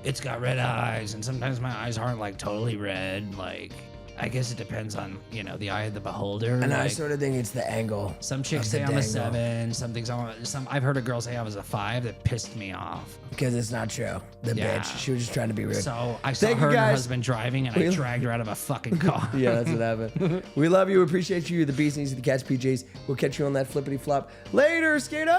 it's got red eyes, and sometimes my eyes aren't like totally red. Like, I guess it depends on the eye of the beholder. And I like, sort of think it's the angle. some chicks of say the I'm a dangle. 7. Some things I've heard a girl say I was a 5. That pissed me off. Because it's not true. The Yeah. bitch. She was just trying to be rude. So I saw Thank her you and her guys. husband driving, and I dragged her out of a fucking car. Yeah, that's what happened. We love you. We appreciate you. You're the beast. Easy to catch, PJs. We'll catch you on that flippity flop later, skater.